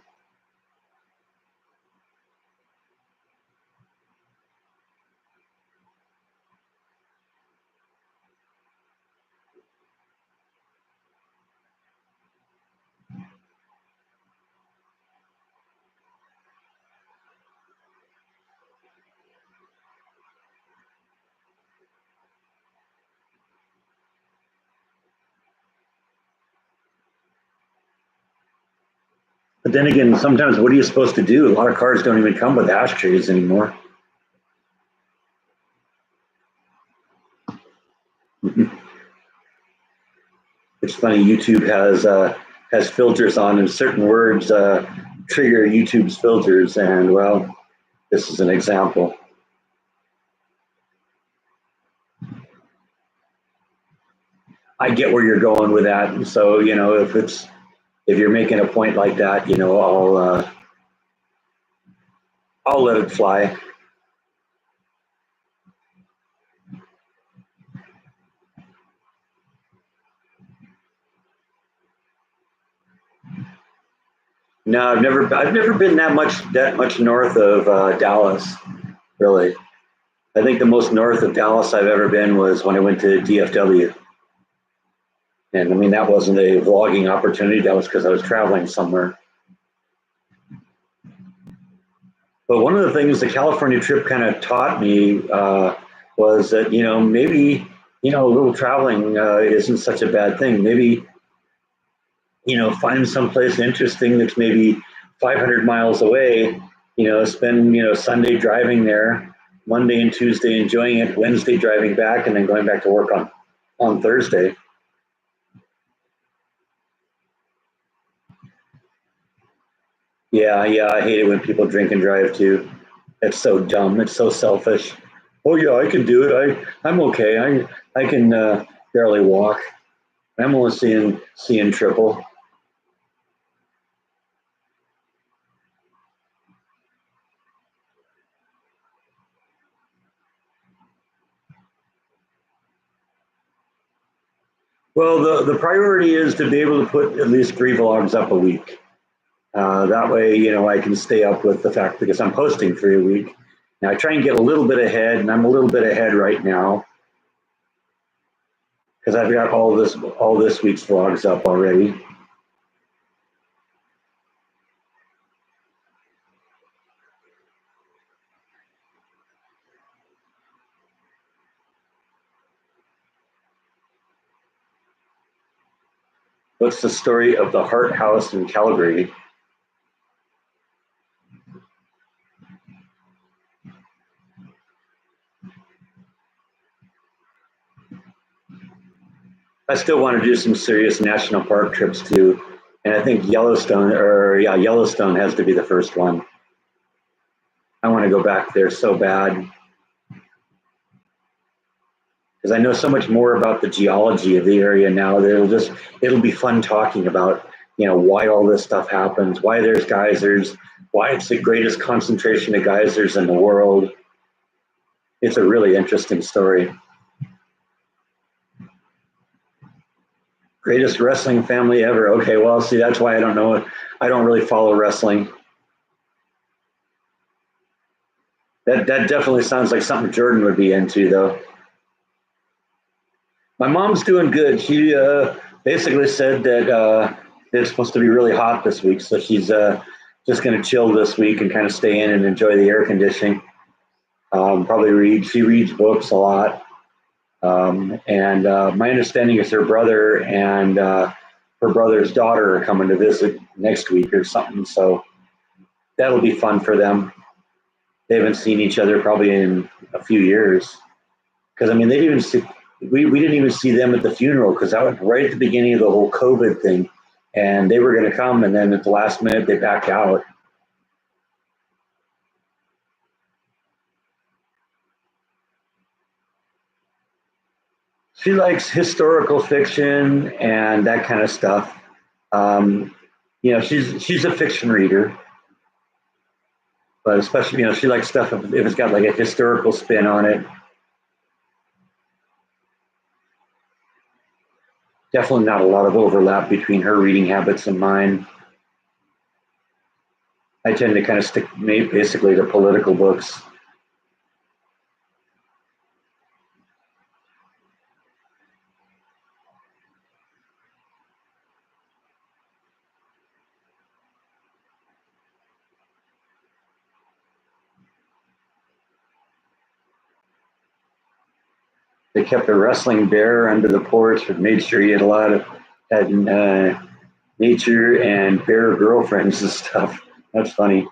But then again, sometimes what are you supposed to do? A lot of cars don't even come with ashtrays anymore. It's funny. YouTube has filters on, and certain words trigger YouTube's filters. And well, this is an example. I get where you're going with that. So if you're making a point like that, I'll let it fly. No, I've never been that much north of Dallas. Really, I think the most north of Dallas I've ever been was when I went to DFW, and I mean that wasn't a vlogging opportunity. That was because I was traveling somewhere. But one of the things the California trip kind of taught me was that maybe a little traveling isn't such a bad thing. Maybe find someplace interesting that's maybe 500 miles away. Spend Sunday driving there, Monday and Tuesday enjoying it, Wednesday driving back, and then going back to work on Thursday. Yeah, yeah, I hate it when people drink and drive too. It's so dumb. It's so selfish. Oh yeah, I can do it. I'm okay. I can barely walk. I'm only seeing triple. Well, the priority is to be able to put at least 3 vlogs up a week. That way, I can stay up with the fact because I'm posting 3 a week. Now I try and get a little bit ahead, and I'm a little bit ahead right now because I've got all this week's vlogs up already. What's the story of the Hart House in Calgary? I still want to do some serious national park trips too. And I think Yellowstone has to be the first one. I want to go back there so bad because I know so much more about the geology of the area now that it'll be fun talking about, why all this stuff happens, why there's geysers, why it's the greatest concentration of geysers in the world. It's a really interesting story. Greatest wrestling family ever. Okay, well, see, that's why I don't know. I don't really follow wrestling. That definitely sounds like something Jordan would be into, though. My mom's doing good. She basically said that it's supposed to be really hot this week, so she's just going to chill this week and kind of stay in and enjoy the air conditioning. Probably read. She reads books a lot. And my understanding is her brother and her brother's daughter are coming to visit next week or something. So that'll be fun for them. They haven't seen each other probably in a few years. Because, I mean, we didn't even see them at the funeral because that was right at the beginning of the whole COVID thing. And they were going to come, and then at the last minute, they backed out. She likes historical fiction and that kind of stuff. She's a fiction reader, but especially, she likes stuff if it's got like a historical spin on it. Definitely not a lot of overlap between her reading habits and mine. I tend to kind of stick basically to political books. They kept a wrestling bear under the porch and made sure he had nature and bear girlfriends and stuff. That's funny.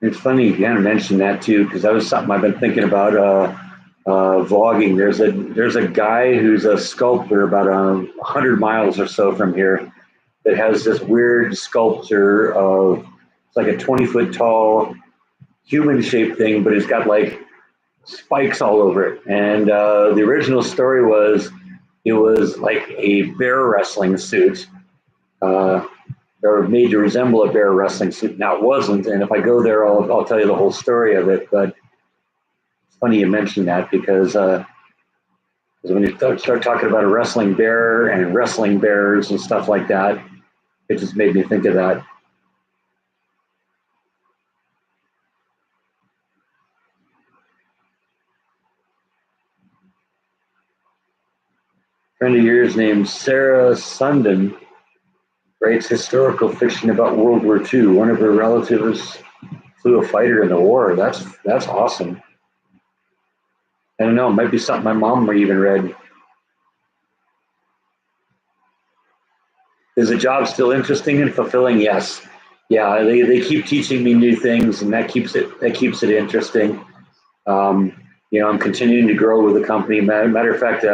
It's funny you kind of mentioned that too, because that was something I've been thinking about vlogging. There's a guy who's a sculptor about 100 miles or so from here that has this weird sculpture of it's like a 20-foot tall human shaped thing, but it's got like spikes all over it. And the original story was it was like a bear wrestling suit. Or made to resemble a bear wrestling suit. Now it wasn't, and if I go there, I'll tell you the whole story of it. But it's funny you mentioned that because when you start talking about a wrestling bear and wrestling bears and stuff like that, it just made me think of that. A friend of yours named Sarah Sundin writes historical fiction about World War II. One of her relatives flew a fighter in the war. That's awesome. I don't know. It might be something my mom even read. Is the job still interesting and fulfilling? Yes. Yeah, they keep teaching me new things, and that keeps it interesting. I'm continuing to grow with the company. Matter of fact,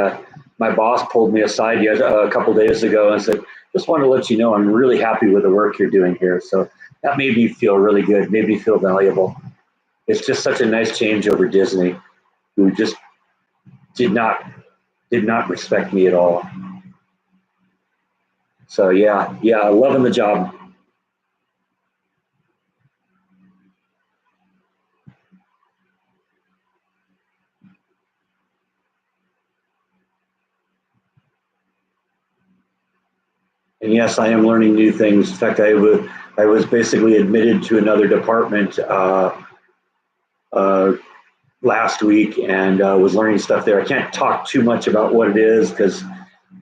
my boss pulled me aside a couple days ago and said, "Just want to let you know I'm really happy with the work you're doing here." So that made me feel really good. Made me feel valuable. It's just such a nice change over Disney, who just did not did not respect me at all. So yeah, loving the job. And yes, I am learning new things. In fact, I was basically admitted to another department uh, last week and was learning stuff there. I can't talk too much about what it is because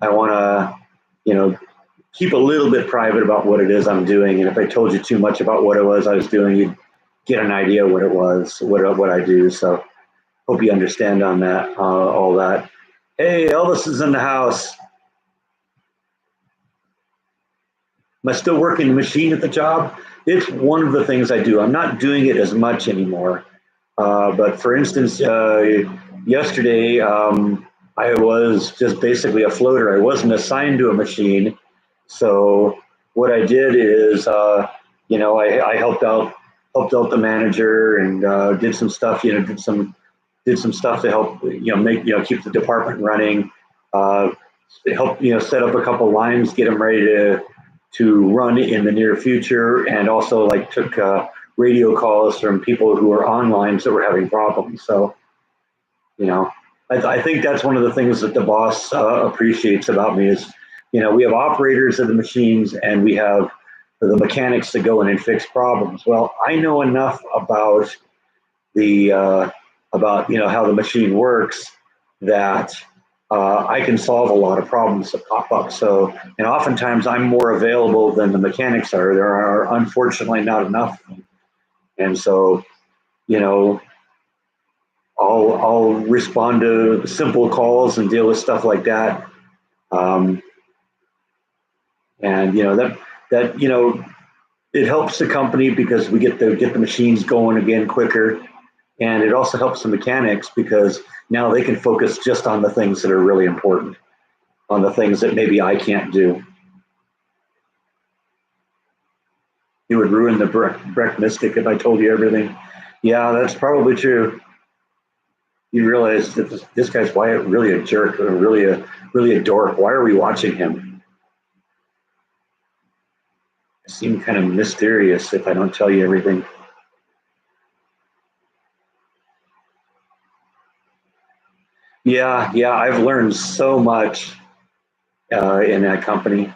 I want to, you know, keep a little bit private about what it is I'm doing. And if I told you too much about what it was I was doing, you'd get an idea what it was, what I do. So hope you understand on that, all that. Hey, Elvis is in the house. Am I still working the machine at the job? It's one of the things I do. I'm not doing it as much anymore. But for instance, yesterday I was just basically a floater. I wasn't assigned to a machine. So what I did is, I helped out the manager and did some stuff. Did some stuff to help make keep the department running. Uh, help set up a couple lines, get them ready to run in the near future, and also like took radio calls from people who are on lines that were having problems. So, I think that's one of the things that the boss appreciates about me is, we have operators of the machines and we have the mechanics that go in and fix problems. Well, I know enough about the how the machine works that I can solve a lot of problems that pop up. So, and oftentimes I'm more available than the mechanics are. There are unfortunately not enough, and so you know I'll respond to simple calls and deal with stuff like that. Um, and it helps the company because we get the machines going again quicker, and it also helps the mechanics because now they can focus just on the things that are really important, on the things that maybe I can't do. You would ruin the Breck Mystic if I told you everything. Yeah, that's probably true. You realize that this guy's Wyatt really a jerk, or really a dork. Why are we watching him? I seem kind of mysterious if I don't tell you everything. Yeah, I've learned so much in that company.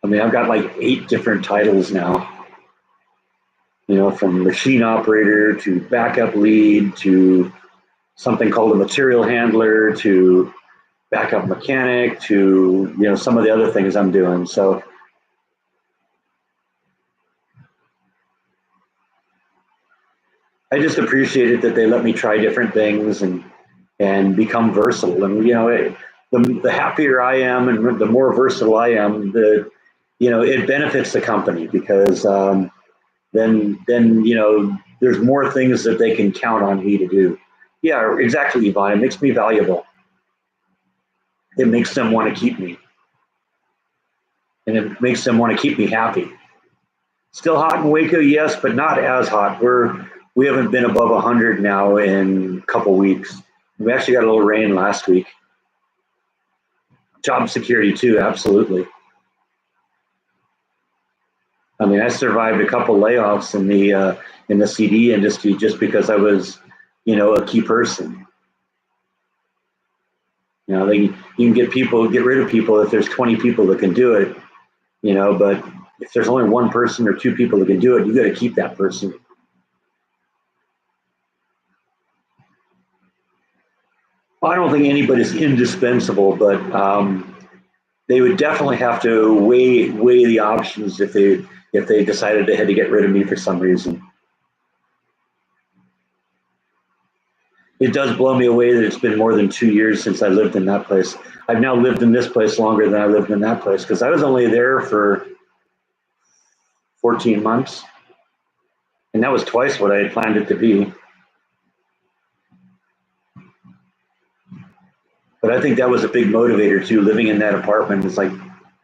I mean, I've got like 8 different titles now. From machine operator to backup lead to something called a material handler to backup mechanic to some of the other things I'm doing. So I just appreciate it that they let me try different things and become versatile. And the happier I am and the more versatile I am, it benefits the company because then there's more things that they can count on me to do. Yeah, exactly, Yvonne. It makes me valuable. It makes them want to keep me, and it makes them want to keep me happy. Still hot in Waco, yes, but not as hot. We haven't been above 100 now in a couple weeks. We actually got a little rain last week. Job security too, absolutely. I mean, I survived a couple layoffs in the CD industry just because I was, a key person. You can get rid of people if there's 20 people that can do it, but if there's only one person or 2 people that can do it, you got to keep that person. Well, I don't think anybody's indispensable, but they would definitely have to weigh the options if they decided they had to get rid of me for some reason. It does blow me away that it's been more than 2 years since I lived in that place. I've now lived in this place longer than I lived in that place because I was only there for 14 months, and that was twice what I had planned it to be. But I think that was a big motivator too. Living in that apartment, it's like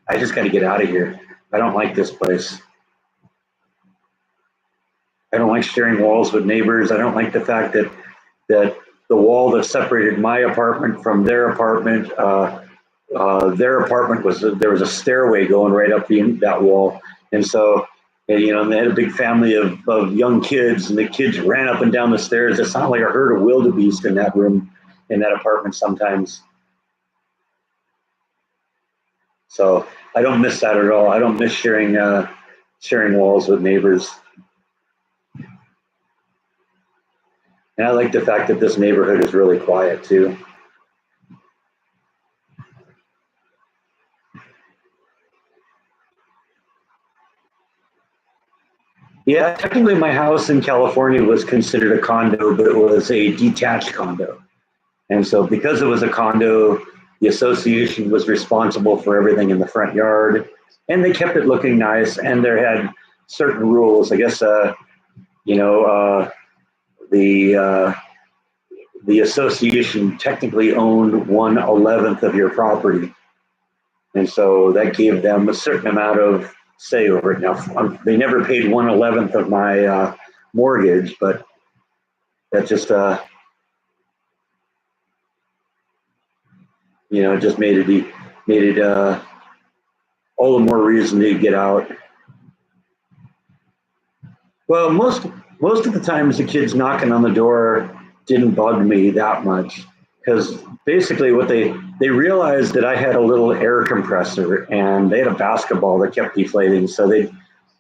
I just got to get out of here. I don't like this place. I don't like sharing walls with neighbors. I don't like the fact that the wall that separated my apartment from their apartment was there was a stairway going right up that wall, and so and they had a big family of young kids, and the kids ran up and down the stairs. It sounded like a herd of wildebeest in that room, in that apartment sometimes. So I don't miss that at all. I don't miss sharing walls with neighbors, and I like the fact that this neighborhood is really quiet too. Yeah, technically my house in California was considered a condo, but it was a detached condo. And so because it was a condo, the association was responsible for everything in the front yard, and they kept it looking nice, and there had certain rules. I guess, you know, the the association technically owned 1/11th of your property. And so that gave them a certain amount of say over it. Now, they never paid 1/11th of my mortgage, but that just, just made it all the more reason to get out. Well, most of the times the kids knocking on the door didn't bug me that much because basically what they realized that I had a little air compressor and they had a basketball that kept deflating, so they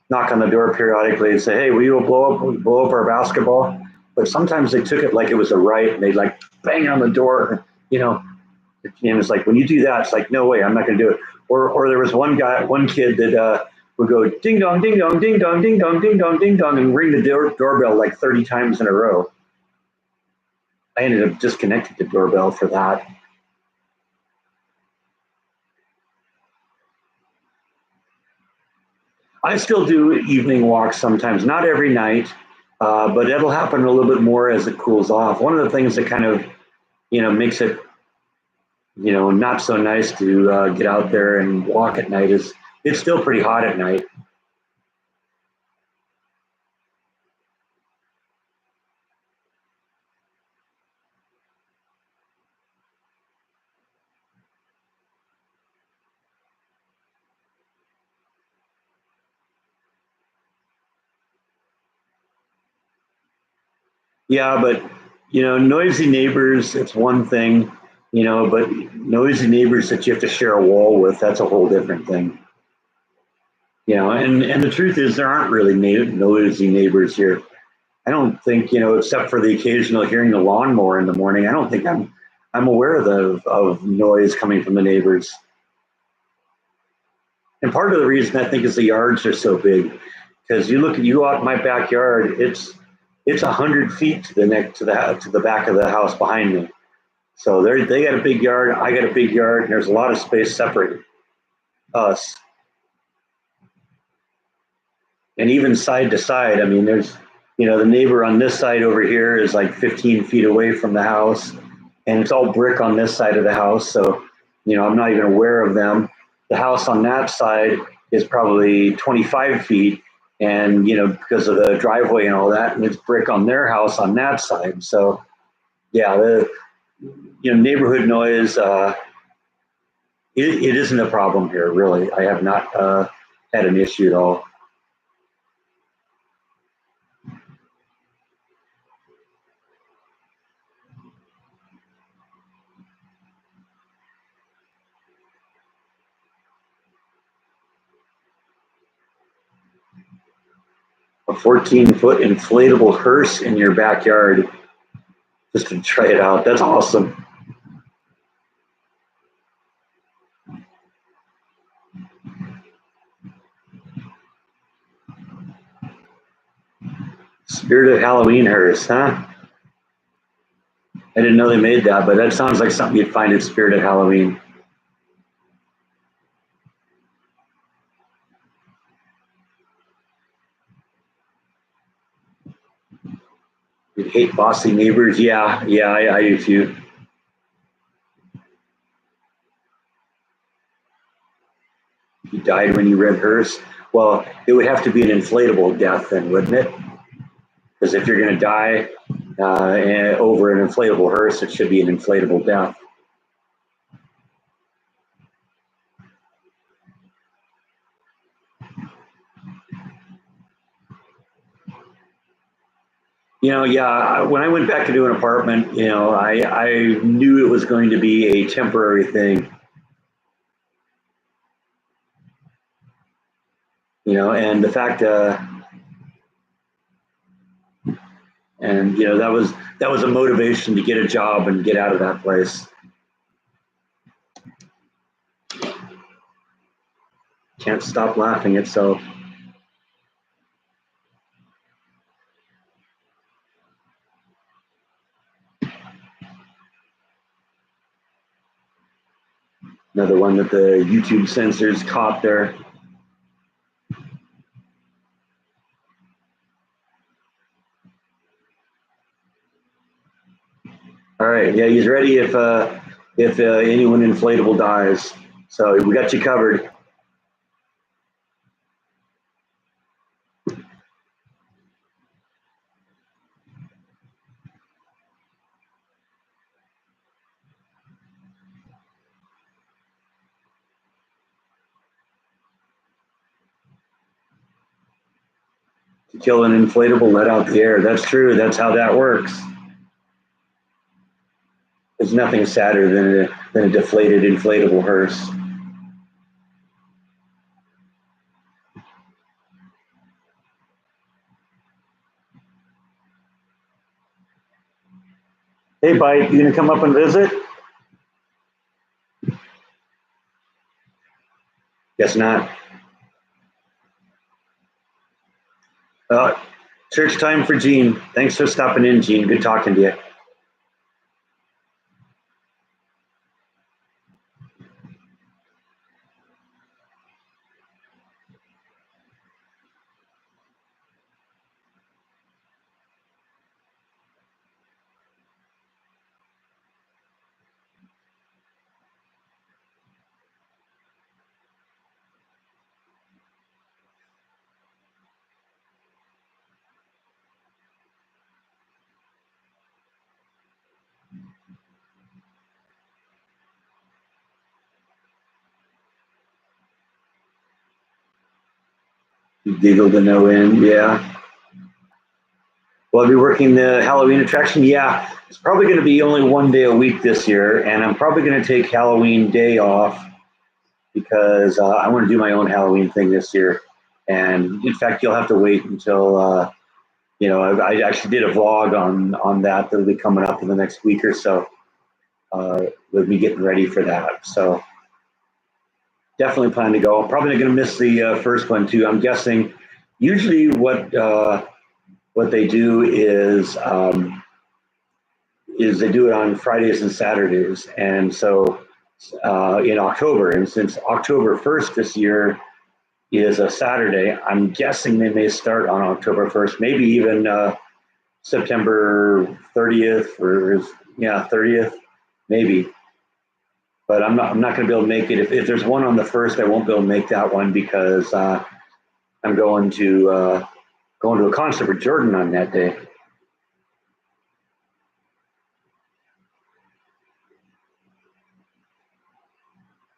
knock on the door periodically and say, "Hey, will you blow up our basketball?" But sometimes they took it like it was a right, and they'd like bang on the door, you know. And it's like when you do that, it's like no way, I'm not going to do it. Or there was one kid that would go ding dong, ding dong, ding dong, ding dong, ding dong, ding dong, and ring the doorbell like 30 times in a row. I ended up disconnecting the doorbell for that. I still do evening walks sometimes, not every night, but it'll happen a little bit more as it cools off. One of the things that kind of makes it not so nice to get out there and walk at night is it's still pretty hot at night. Yeah, but noisy neighbors, it's one thing, but noisy neighbors that you have to share a wall with, that's a whole different thing. And the truth is there aren't really noisy neighbors here. I don't think, except for the occasional hearing the lawnmower in the morning, I don't think I'm aware of noise coming from the neighbors. And part of the reason I think is the yards are so big, because you out in my backyard, it's 100 feet to the to the back of the house behind me. So they got a big yard, I got a big yard, and there's a lot of space separating us. And even side to side, I mean, there's the neighbor on this side over here is like 15 feet away from the house, and it's all brick on this side of the house. So I'm not even aware of them. The house on that side is probably 25 feet, and because of the driveway and all that, and it's brick on their house on that side. So yeah, the neighborhood noise, it isn't a problem here, really. I have not had an issue at all. A 14-foot inflatable hearse in your backyard just to try it out. That's awesome. Spirit of Halloween hearse, huh? I didn't know they made that, but that sounds like something you'd find at Spirit of Halloween. You'd hate bossy neighbors. Yeah, yeah, I do too. You died when you read hearse. Well, it would have to be an inflatable death then, wouldn't it? Because if you're going to die over an inflatable hearse, it should be an inflatable death. Yeah, when I went back into an apartment, I knew it was going to be a temporary thing. And the fact, and that was a motivation to get a job and get out of that place. Can't stop laughing itself. Another one that the YouTube censors caught there. All right, yeah, he's ready if anyone inflatable dies. So we got you covered. To kill an inflatable, let out the air. That's true. That's how that works. There's nothing sadder than a deflated inflatable hearse. Hey, Bite, you gonna come up and visit? Guess not. Church time for Gene. Thanks for stopping in, Gene. Good talking to you. You giggled to no end, yeah. Will I be working the Halloween attraction? Yeah, it's probably going to be only one day a week this year, and I'm probably going to take Halloween day off because I want to do my own Halloween thing this year. And in fact, you'll have to wait until I actually did a vlog on that that'll be coming up in the next week or so. With me getting ready for that, so definitely plan to go. I'm probably going to miss the first one too. I'm guessing. Usually, what they do is they do it on Fridays and Saturdays, and so in October, and since October 1st this year is a Saturday, I'm guessing they may start on October 1st, maybe even September 30th or 30th, maybe. But I'm not going to be able to make it. If there's one on the 1st, I won't be able to make that one because I'm going to a concert with Jordan on that day.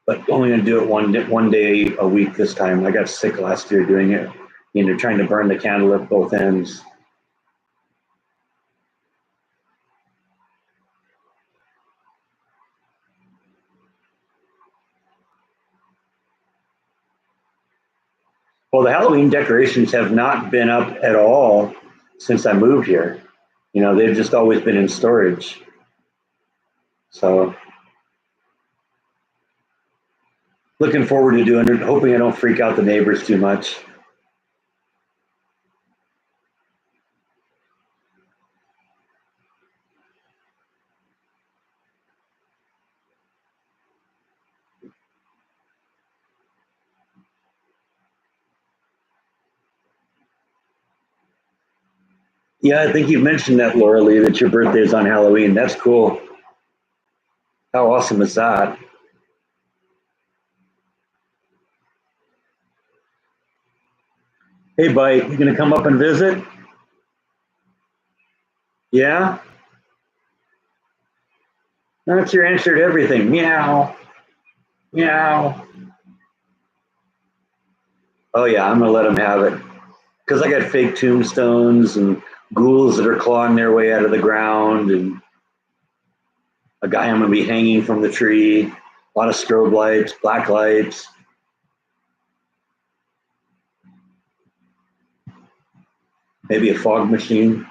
But only going to do it one day a week this time. I got sick last year doing it. Trying to burn the candle at both ends. Well, the Halloween decorations have not been up at all since I moved here. They've just always been in storage. So looking forward to doing it, hoping I don't freak out the neighbors too much. Yeah, I think you mentioned that, Laura Lee, that your birthday is on Halloween. That's cool. How awesome is that? Hey, Bite, you gonna come up and visit? Yeah, that's your answer to everything. Meow, meow. Oh yeah, I'm gonna let them have it because I got fake tombstones and ghouls that are clawing their way out of the ground, and a guy I'm gonna be hanging from the tree. A lot of strobe lights, black lights. Maybe a fog machine.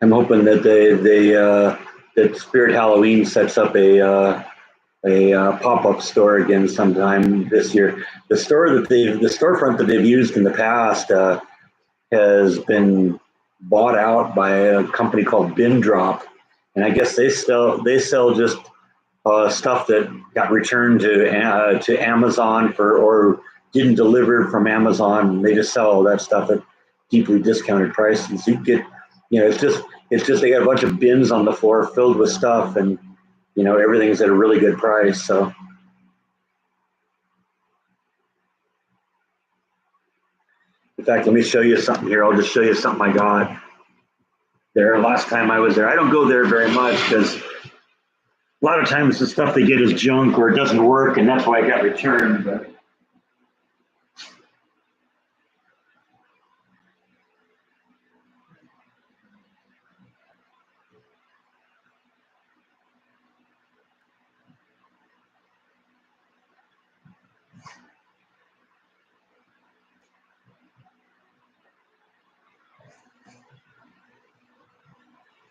I'm hoping that that Spirit Halloween sets up a pop-up store again sometime this year. The storefront that they've used in the past has been bought out by a company called Bin Drop, and I guess they sell just stuff that got returned to Amazon for or didn't deliver from Amazon. They just sell all that stuff at deeply discounted prices. You get, it's just they got a bunch of bins on the floor filled with stuff, and everything's at a really good price. So in fact, let me show you something here. I'll just show you something I got there last time I was there. I don't go there very much because a lot of times the stuff they get is junk or it doesn't work, and that's why it got returned. But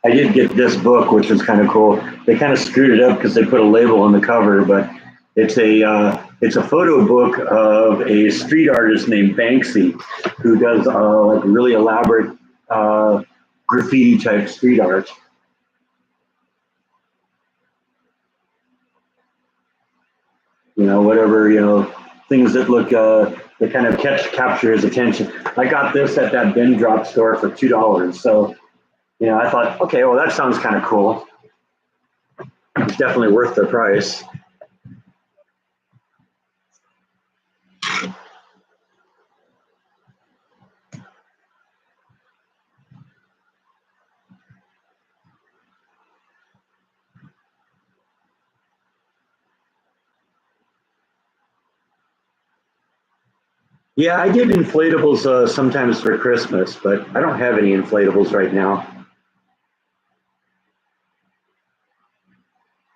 I did get this book, which was kind of cool. They kind of screwed it up because they put a label on the cover, but it's a photo book of a street artist named Banksy, who does like really elaborate graffiti type street art. Whatever, things that look that kind of capture his attention. I got this at that bin drop store for $2. So I thought, okay, well that sounds kind of cool. It's definitely worth the price. Yeah, I get inflatables sometimes for Christmas, but I don't have any inflatables right now.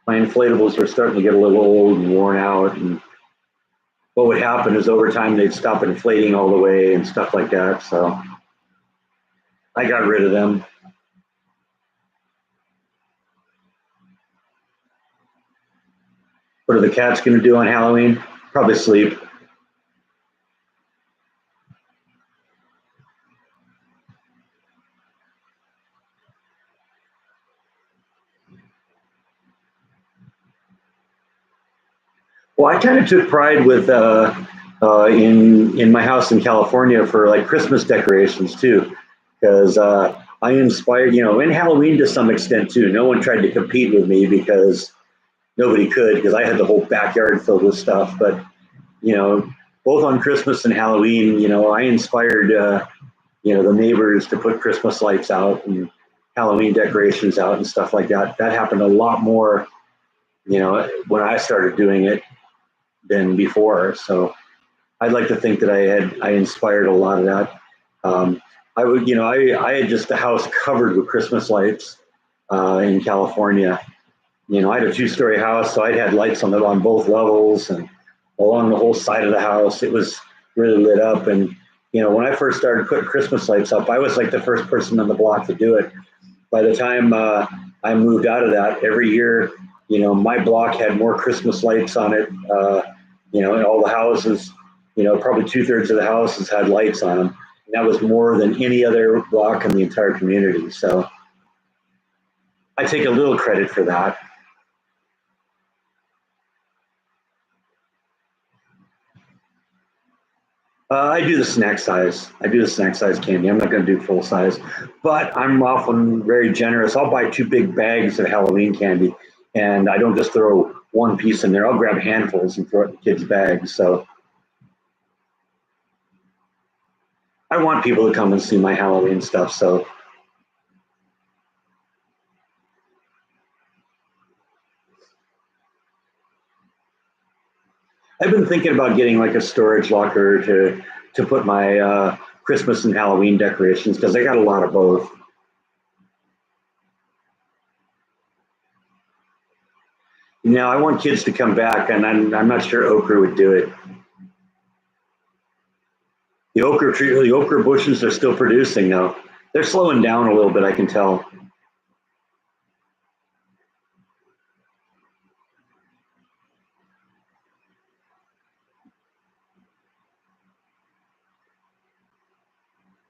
My inflatables are starting to get a little old and worn out, and what would happen is over time they'd stop inflating all the way and stuff like that. So I got rid of them. What are the cats going to do on Halloween? Probably sleep. Well, I kind of took pride with in my house in California for like Christmas decorations too, because I inspired, in Halloween to some extent too. No one tried to compete with me because nobody could, because I had the whole backyard filled with stuff. But you know, both on Christmas and Halloween, I inspired the neighbors to put Christmas lights out and Halloween decorations out and stuff like that. That happened a lot more, when I started doing it than before. So I'd like to think that I inspired a lot of that. I would, I had just a house covered with Christmas lights in California. I had a two-story house, so I'd had lights on both levels and along the whole side of the house. It was really lit up. And when I first started putting Christmas lights up, I was like the first person on the block to do it. By the time I moved out of that, every year, my block had more Christmas lights on it. And all the houses, probably 2/3 of the houses had lights on them. And that was more than any other block in the entire community. So I take a little credit for that. I do the snack size. I do the snack size candy. I'm not going to do full size, but I'm often very generous. I'll buy 2 big bags of Halloween candy, and I don't just throw one piece in there. I'll grab handfuls and throw it in kids' bags. So I want people to come and see my Halloween stuff. So I've been thinking about getting like a storage locker to put my Christmas and Halloween decorations because I got a lot of both. Now I want kids to come back, and I'm not sure okra would do it. The okra tree, the okra bushes are still producing though. They're slowing down a little bit, I can tell.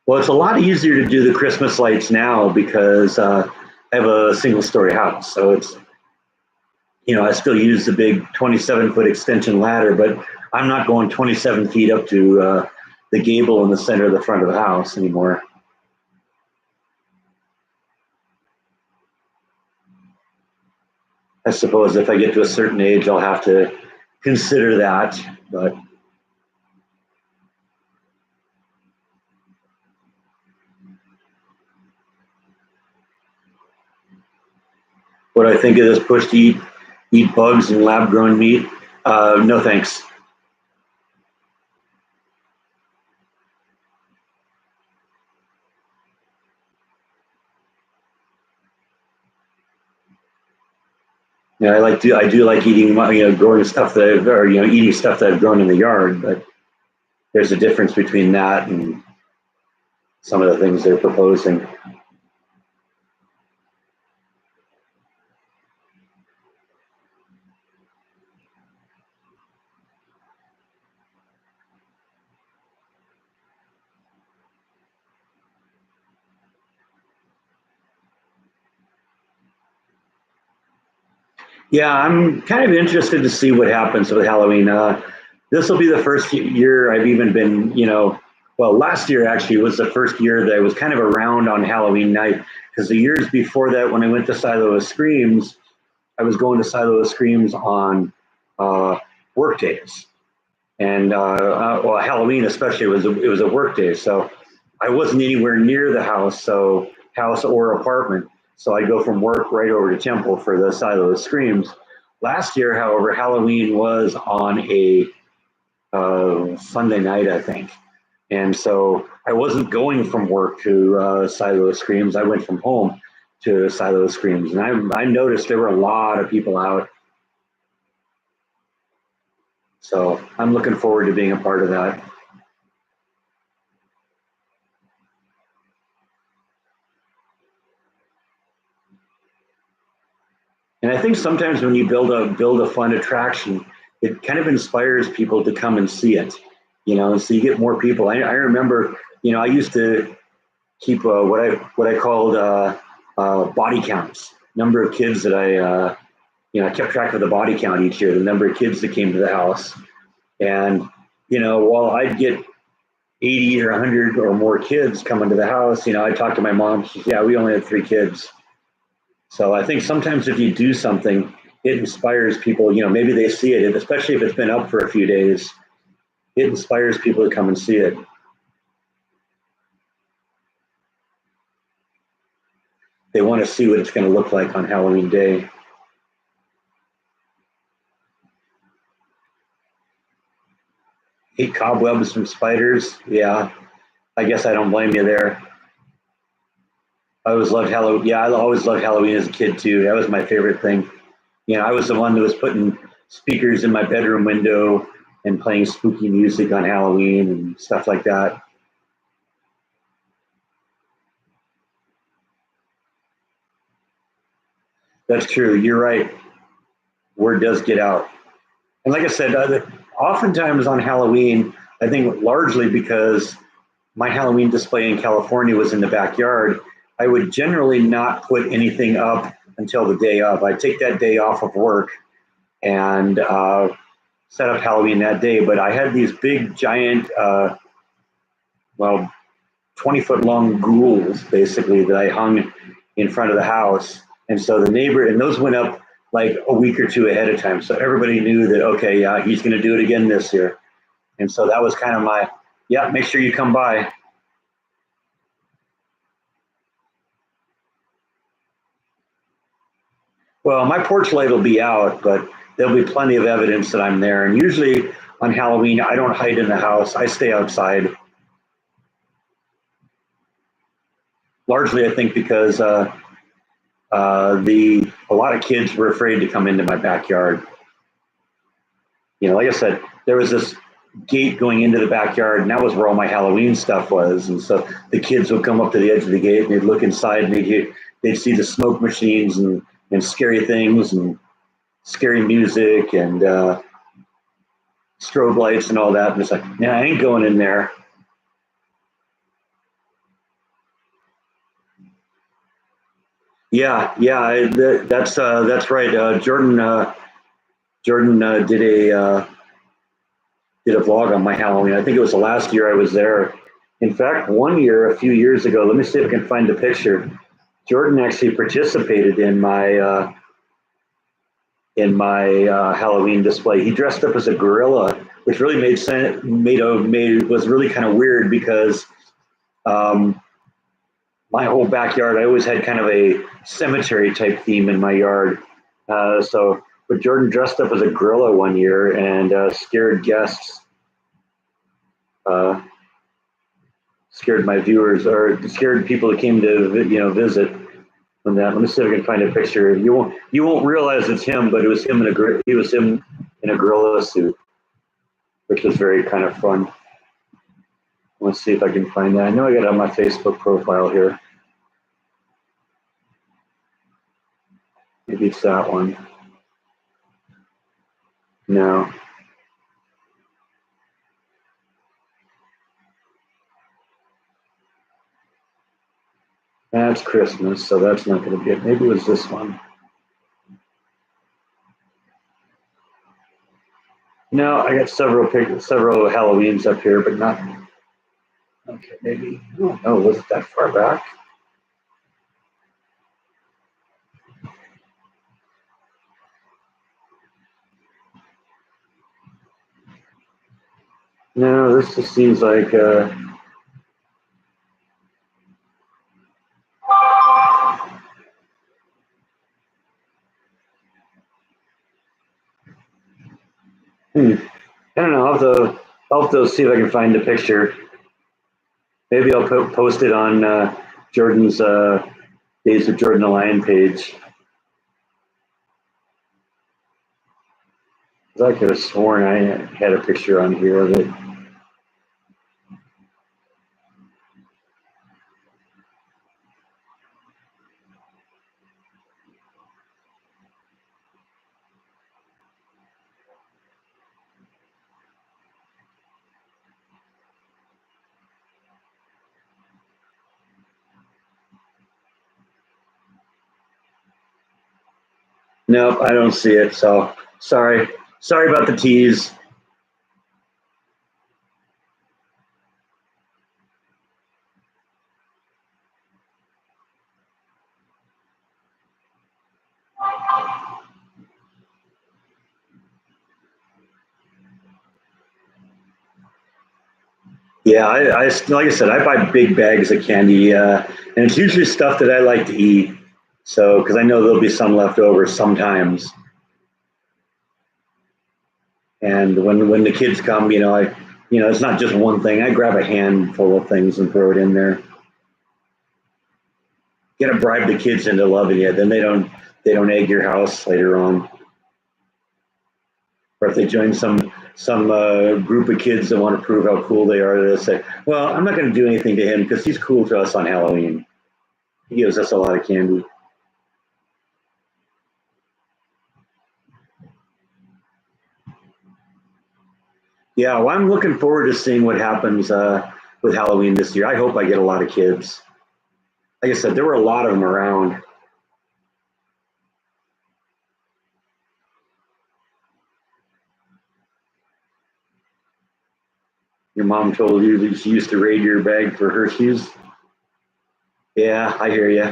Well, it's a lot easier to do the Christmas lights now because I have a single story house. So it's, I still use the big 27-foot extension ladder, but I'm not going 27 feet up to the gable in the center of the front of the house anymore. I suppose if I get to a certain age, I'll have to consider that. But what I think of this push to eat bugs and lab grown meat, no thanks. Yeah, I do like eating, growing stuff that or eating stuff that I've grown in the yard, but there's a difference between that and some of the things they're proposing. Yeah, I'm kind of interested to see what happens with Halloween. This will be the first year I've even been, well, last year actually was the first year that I was kind of around on Halloween night because the years before that, when I went to Silo of Screams, I was going to Silo of Screams on work days, and well, Halloween especially it was a work day, so I wasn't anywhere near the house, so house or apartment. So I go from work right over to Temple for the Silo of Screams. Last year, however, Halloween was on a Sunday night, I think. And so I wasn't going from work to Silo of Screams. I went from home to Silo of Screams. And I noticed there were a lot of people out. So I'm looking forward to being a part of that. And I think sometimes when you build a fun attraction, it kind of inspires people to come and see it. So you get more people. I remember, I used to keep what I called body counts, number of kids that I kept track of the body count each year, the number of kids that came to the house, and while I'd get 80 or 100 or more kids coming to the house, I talked to my mom. She said, yeah, we only had 3 kids. So I think sometimes if you do something, it inspires people. Maybe they see it, especially if it's been up for a few days. It inspires people to come and see it. They want to see what it's going to look like on Halloween Day. Hate cobwebs from spiders. Yeah, I guess I don't blame you there. I always loved Halloween. Yeah, I always loved Halloween as a kid too. That was my favorite thing. I was the one that was putting speakers in my bedroom window and playing spooky music on Halloween and stuff like that. That's true. You're right. Word does get out. And like I said, oftentimes on Halloween, I think largely because my Halloween display in California was in the backyard, I would generally not put anything up until the day of. I'd take that day off of work and set up Halloween that day. But I had these big, giant well, 20-foot long ghouls basically that I hung in front of the house. And so the neighbor, and those went up like a week or two ahead of time. So everybody knew that, okay, yeah, he's going to do it again this year. And so that was kind of my, yeah, make sure you come by. Well, my porch light will be out, but there'll be plenty of evidence that I'm there. And usually on Halloween, I don't hide in the house. I stay outside. Largely, I think because a lot of kids were afraid to come into my backyard. You know, like I said, there was this gate going into the backyard, and that was where all my Halloween stuff was. And so the kids would come up to the edge of the gate, and they'd look inside, and they'd see the smoke machines and scary things and scary music and strobe lights and all that. And it's like, yeah, I ain't going in there. Yeah, that's right. Jordan did a vlog on my Halloween. I think it was the last year I was there. In fact, one year, a few years ago, let me see if I can find the picture. Jordan actually participated in my Halloween display. He dressed up as a gorilla, which really made sense. Made was really kind of weird because um, my whole backyard, I always had kind of a cemetery type theme in my yard. But Jordan dressed up as a gorilla one year and scared guests, uh, scared my viewers, or scared people that came to visit. From that, let me see if I can find a picture. You won't realize it's him, but it was him he was him in a gorilla suit, which was very kind of fun. Let's see if I can find that. I know I got it on my Facebook profile here. Maybe it's that one. No. That's Christmas, so that's not going to be it. Maybe it was this one. No, I got several Halloweens up here, but not. Okay, maybe. Oh, was it that far back? No, this just seems like. I don't know. I'll have to see if I can find the picture. Maybe I'll post it on Jordan's Days of Jordan the Lion page. I could have sworn I had a picture on here of it. Nope, I don't see it. So sorry about the tease. Yeah, like I said, I buy big bags of candy, and it's usually stuff that I like to eat. So, because I know there'll be some left over sometimes, and when the kids come, it's not just one thing. I grab a handful of things and throw it in there. You gotta bribe the kids into loving it, then they don't egg your house later on. Or if they join some group of kids that want to prove how cool they are, they'll say, "Well, I'm not going to do anything to him because he's cool to us on Halloween. He gives us a lot of candy." Yeah, well, I'm looking forward to seeing what happens with Halloween this year. I hope I get a lot of kids. Like I said, there were a lot of them around. Your mom told you that she used to raid your bag for Hershey's. Yeah, I hear you.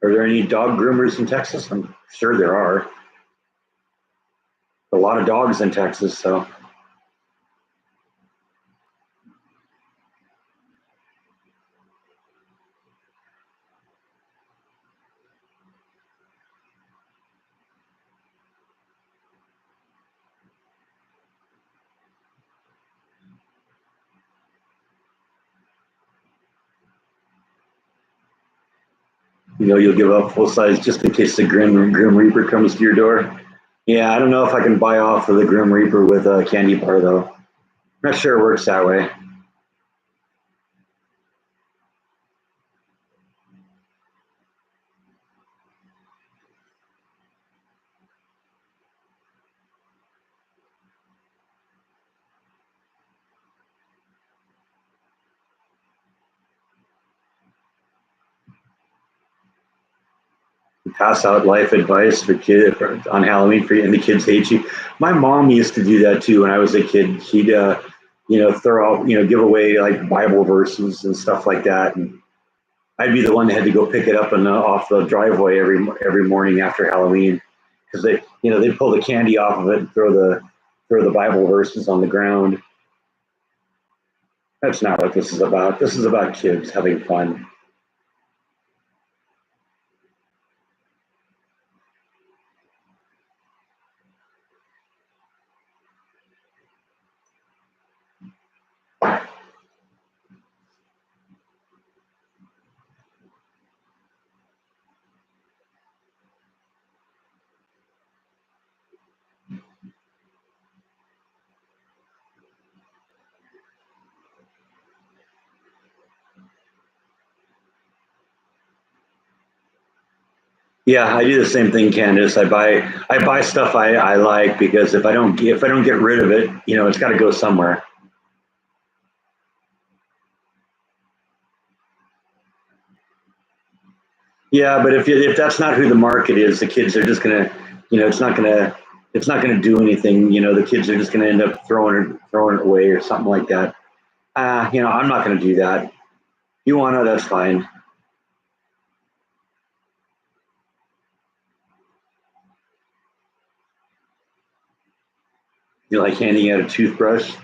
Are there any dog groomers in Texas? I'm sure there are. A lot of dogs in Texas, so. You'll give up full size just in case the Grim Reaper comes to your door. Yeah, I don't know if I can buy off of the Grim Reaper with a candy bar though. I'm not sure it works that way. Pass out life advice for kids on Halloween for and the kids hate you. My mom used to do that too when I was a kid. She'd throw out give away like Bible verses and stuff like that, and I'd be the one that had to go pick it up and off the driveway every morning after Halloween because they pull the candy off of it and throw the Bible verses on the ground. That's not what this is about. This is about kids having fun. Yeah, I do the same thing, Candace. I buy stuff I like because if I don't get rid of it, it's got to go somewhere. Yeah, but if that's not who the market is, the kids are just gonna, it's not gonna do anything. The kids are just gonna end up throwing it away or something like that. I'm not gonna do that. You wanna, that's fine. You like handing out a toothbrush?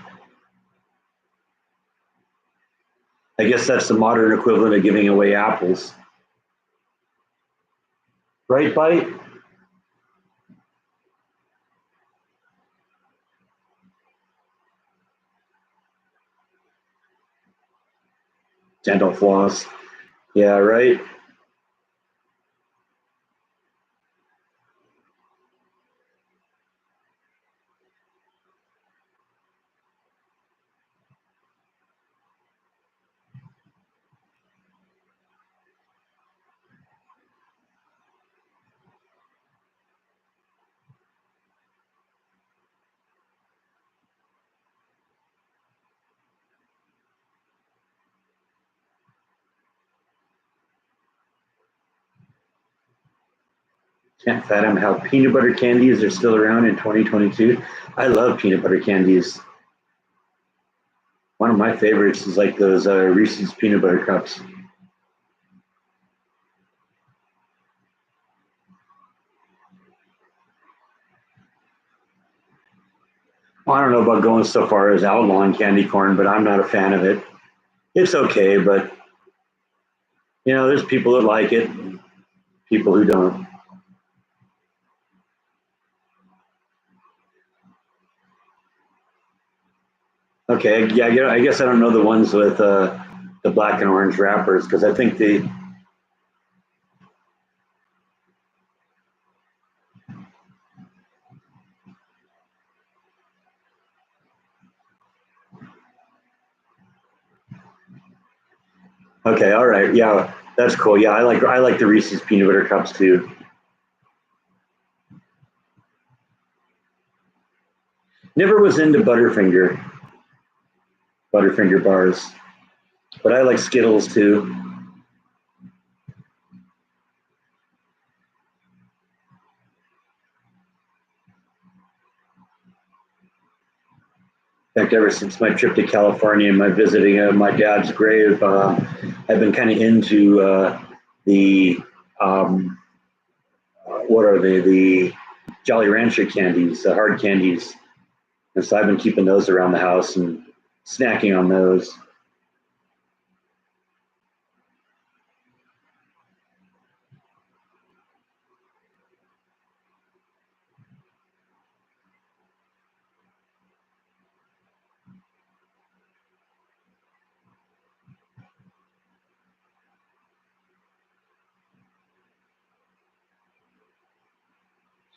I guess that's the modern equivalent of giving away apples, right, Bite? Dental floss. Yeah, right. Can't fathom how peanut butter candies are still around in 2022. I love peanut butter candies. One of my favorites is like those Reese's peanut butter cups. Well, I don't know about going so far as outlawing candy corn, but I'm not a fan of it. It's okay, but there's people that like it, people who don't. Okay, yeah, I guess I don't know the ones with the black and orange wrappers because I think okay, all right, yeah, that's cool. Yeah, I like the Reese's peanut butter cups too. Never was into Butterfinger bars, but I like Skittles too. In fact, ever since my trip to California and my visiting my dad's grave, I've been kind of into the what are they? The Jolly Rancher candies, the hard candies. And so I've been keeping those around the house and snacking on those.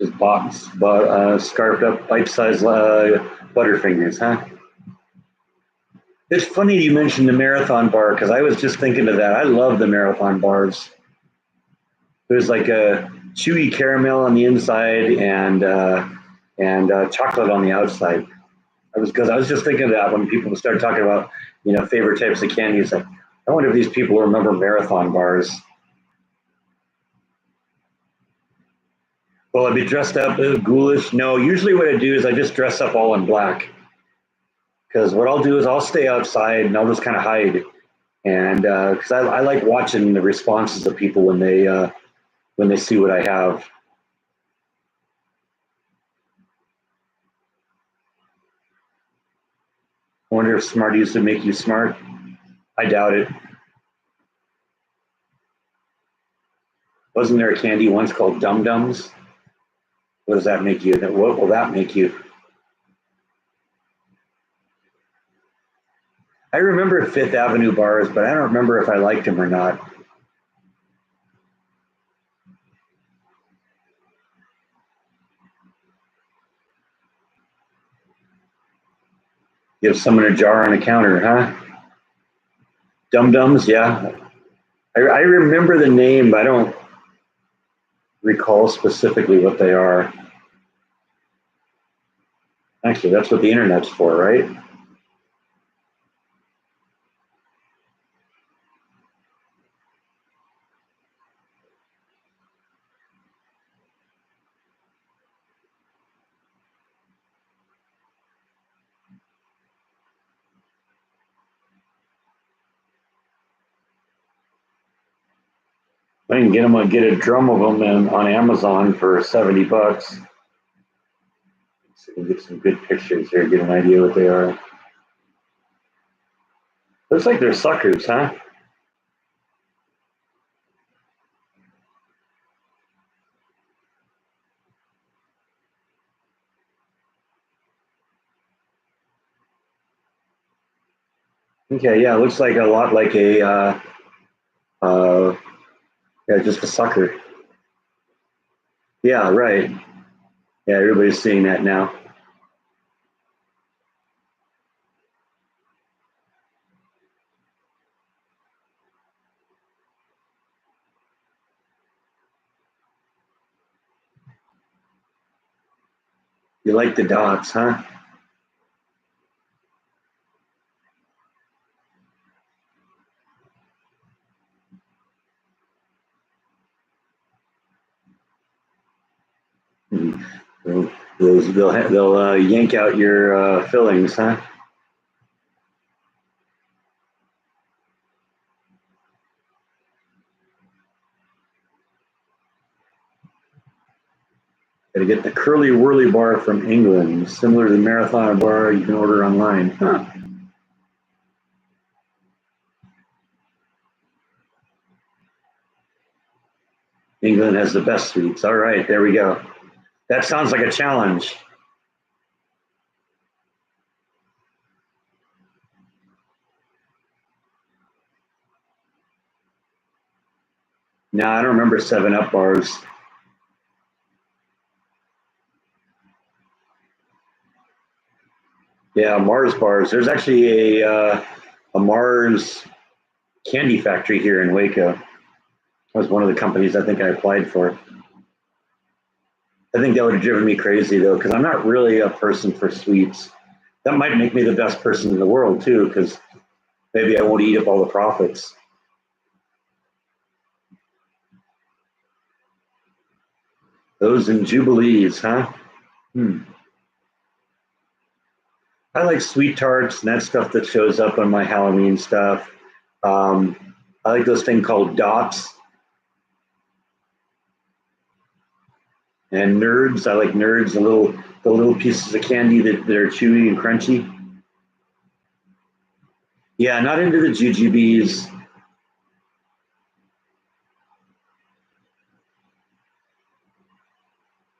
Just scarfed up bite-sized Butterfingers, huh? It's funny you mentioned the Marathon bar because I was just thinking of that. I love the Marathon bars. There's like a chewy caramel on the inside and chocolate on the outside. I was just thinking of that when people start talking about favorite types of candies. Like, I wonder if these people remember Marathon bars. Well, I'd be dressed up ghoulish. No, usually what I do is I just dress up all in black. Because what I'll do is I'll stay outside and I'll just kind of hide. And because I like watching the responses of people when they see what I have. I wonder if Smarties would make you smart. I doubt it. Wasn't there a candy once called Dum Dums? What does that make you? What will that make you? I remember Fifth Avenue bars, but I don't remember if I liked them or not. Give someone a jar on a counter, huh? Dum Dums, yeah. I remember the name, but I don't recall specifically what they are. Actually, that's what the internet's for, right? I can get a drum of them on Amazon for $70. So we can get some good pictures here, get an idea what they are. Looks like they're suckers, huh? Okay, yeah, it looks like a lot like yeah, just a sucker. Yeah, right. Yeah, everybody's seeing that now. You like the dots, huh? They'll yank out your fillings, huh? Got to get the Curly Whirly bar from England, similar to the Marathon bar you can order online. Huh. England has the best sweets. All right, there we go. That sounds like a challenge. No, I don't remember 7-Up bars. Yeah, Mars bars. There's actually a Mars candy factory here in Waco. That was one of the companies I think I applied for. I think that would have driven me crazy though, because I'm not really a person for sweets. That might make me the best person in the world too, because maybe I won't eat up all the profits. Those in Jubilees, huh? I like sweet tarts and that stuff that shows up on my Halloween stuff. I like those things called dots and nerds. I like nerds, the little pieces of candy that are chewy and crunchy. Yeah, not into the jujubes.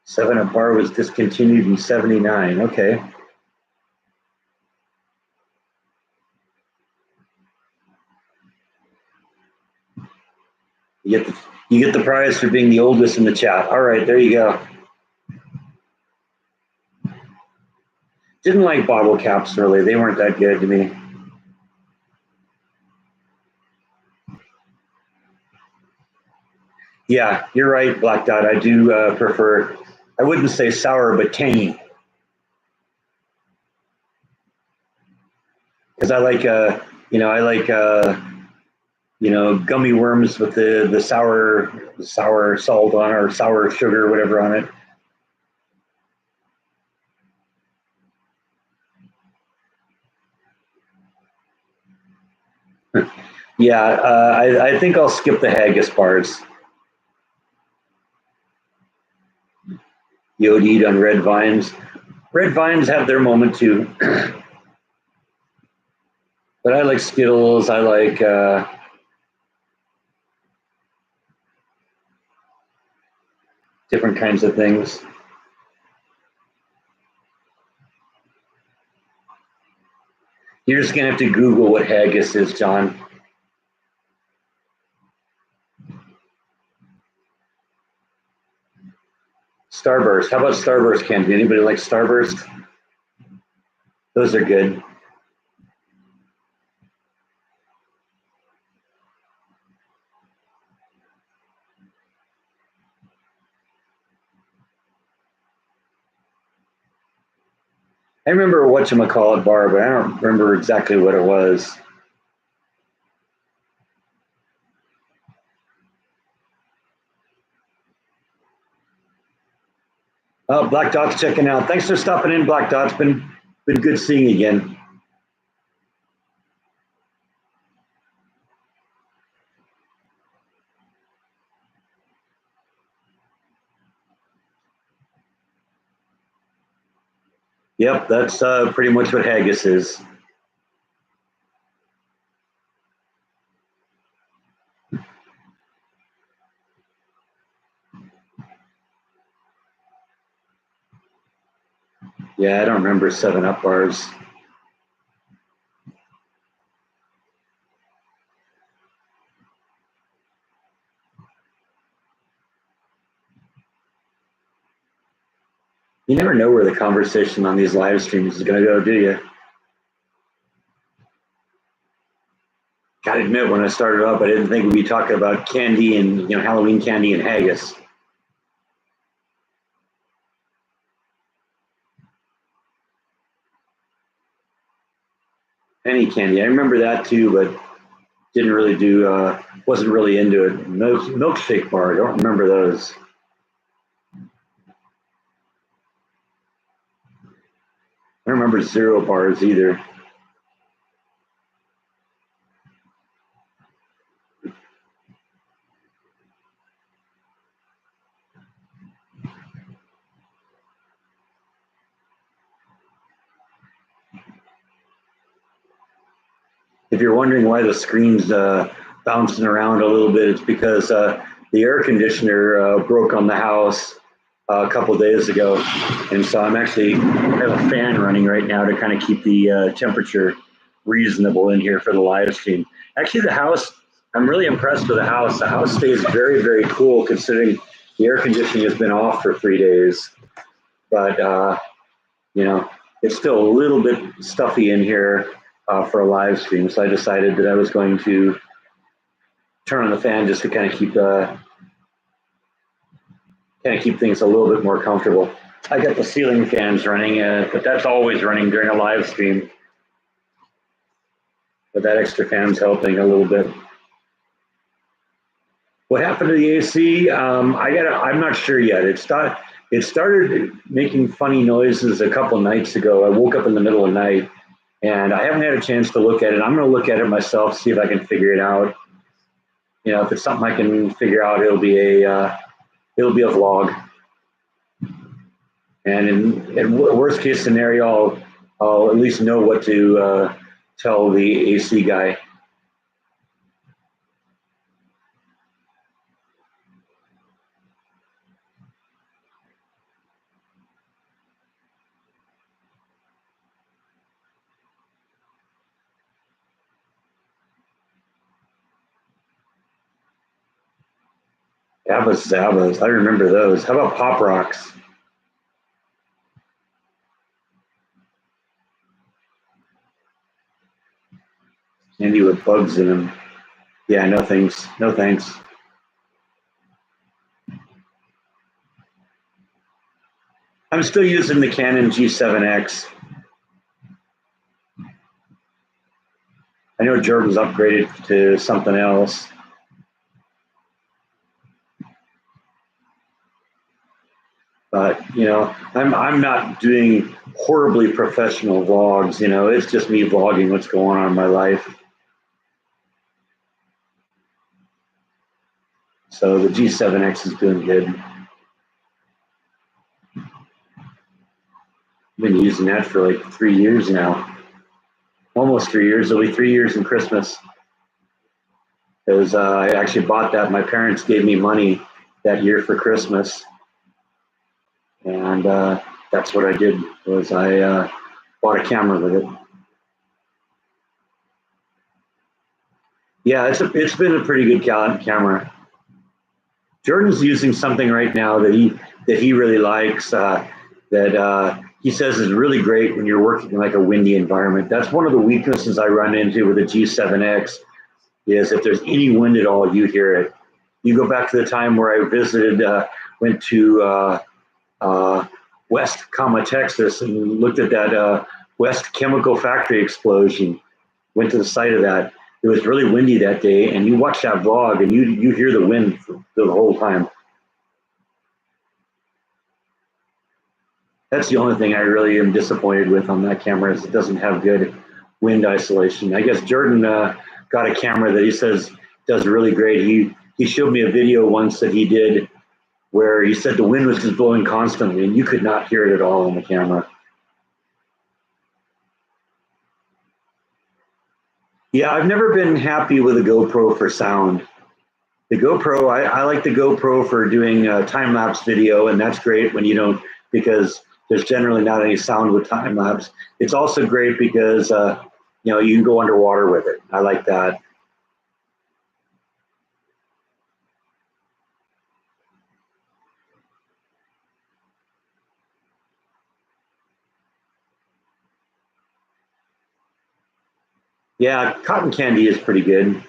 Seven Up Bar was discontinued in '79. Okay. You get the prize for being the oldest in the chat. All right, there you go. Didn't like bottle caps really. They weren't that good to me. Yeah, you're right, Black Dot. I do prefer, I wouldn't say sour, but tangy. Because I like, gummy worms with the sour salt on it, or sour sugar, or whatever on it. Yeah, I think I'll skip the haggis bars. Yodied on red vines. Red vines have their moment too. But I like Skittles. I like different kinds of things. You're just gonna have to Google what haggis is, John. Starburst. How about Starburst candy? Anybody like Starburst? Those are good. I remember a whatchamacallit bar, but I don't remember exactly what it was. Oh, Black Dot's checking out. Thanks for stopping in, Black Dot. It's been good seeing you again. Yep, that's pretty much what haggis is. Yeah, I don't remember 7-Up bars. You never know where the conversation on these live streams is going to go, do you? Gotta admit, when I started up, I didn't think we'd be talking about candy and Halloween candy and haggis. Penny candy, I remember that too, but didn't really do. Wasn't really into it. Milkshake bar, I don't remember those. I don't remember zero bars either. If you're wondering why the screen's bouncing around a little bit, it's because the air conditioner broke on the house a couple of days ago, and so I have a fan running right now to kind of keep the temperature reasonable in here for the live stream. Actually, the house, I'm really impressed with the house. The house stays very, very cool considering the air conditioning has been off for 3 days. But it's still a little bit stuffy in here for a live stream, so I decided that I was going to turn on the fan just to kind of keep things a little bit more comfortable. I got the ceiling fans running, but that's always running during a live stream. But that extra fan's helping a little bit. What happened to the AC? I'm not sure yet. It started making funny noises a couple nights ago. I woke up in the middle of the night and I haven't had a chance to look at it. I'm going to look at it myself, see if I can figure it out. You know, if it's something I can figure out, it'll be a vlog. And in worst case scenario, I'll at least know what to tell the AC guy. Abba's Zabbas, I remember those. How about Pop Rocks? Candy with bugs in them. Yeah, no thanks. No thanks. I'm still using the Canon G7X. I know Jordan's upgraded to something else. But, you know, I'm not doing horribly professional vlogs, you know, it's just me vlogging what's going on in my life. So the G7X is doing good. I've been using that for like 3 years now. Almost 3 years, it'll be 3 years in Christmas. Because I actually bought that, my parents gave me money that year for Christmas. And that's what I did, was I bought a camera with it. Yeah, it's been a pretty good camera. Jordan's using something right now that he really likes, that he says is really great when you're working in like a windy environment. That's one of the weaknesses I run into with the G7X, is if there's any wind at all, you hear it. You go back to the time where I visited, went to West, Texas, and looked at that West chemical factory explosion. Went to the site of that. It was really windy that day, and you watch that vlog, and you hear the wind the whole time. That's the only thing I really am disappointed with on that camera, is it doesn't have good wind isolation. I guess Jordan got a camera that he says does really great. He showed me a video once that he did where he said the wind was just blowing constantly, and you could not hear it at all on the camera. Yeah, I've never been happy with a GoPro for sound. The GoPro, I like the GoPro for doing time-lapse video, and that's great when you don't, because there's generally not any sound with time-lapse. It's also great because, you know, you can go underwater with it. I like that. Yeah, cotton candy is pretty good.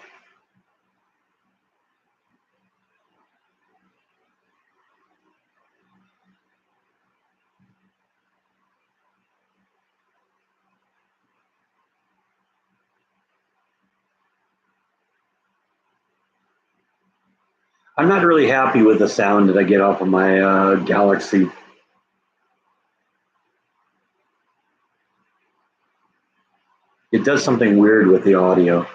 I'm not really happy with the sound that I get off of my Galaxy. It does something weird with the audio.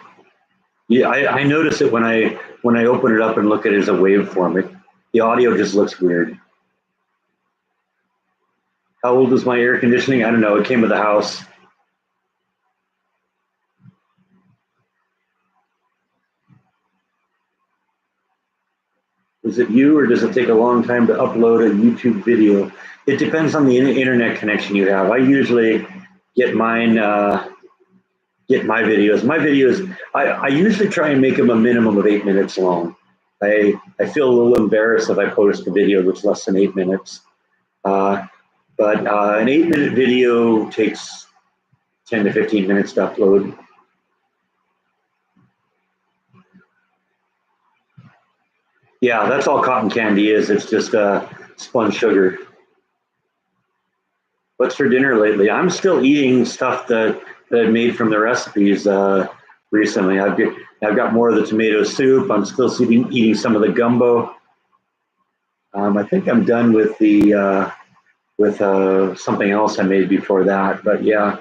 Yeah, I notice it when I open it up and look at it as a waveform. The audio just looks weird. How old is my air conditioning? I don't know. It came with the house. Is it you, or does it take a long time to upload a YouTube video? It depends on the internet connection you have. I usually get mine, get my videos. My videos, I usually try and make them a minimum of 8 minutes long. I feel a little embarrassed if I post a video that's less than 8 minutes. But an 8-minute video takes 10 to 15 minutes to upload. Yeah, that's all cotton candy is. It's just spun sugar. What's for dinner lately? I'm still eating stuff that I made from the recipes recently. I've got more of the tomato soup. I'm still eating some of the gumbo. I think I'm done with the with something else I made before that, but yeah.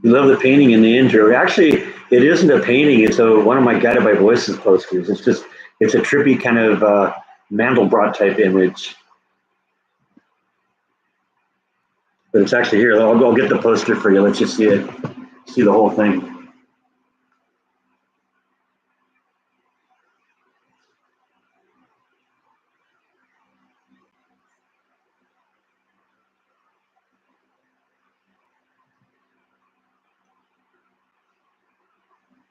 You love the painting in the intro. Actually, it isn't a painting. It's one of my Guided by Voices posters. It's a trippy kind of Mandelbrot type image. But it's actually here. I'll get the poster for you. Let's just see it. See the whole thing.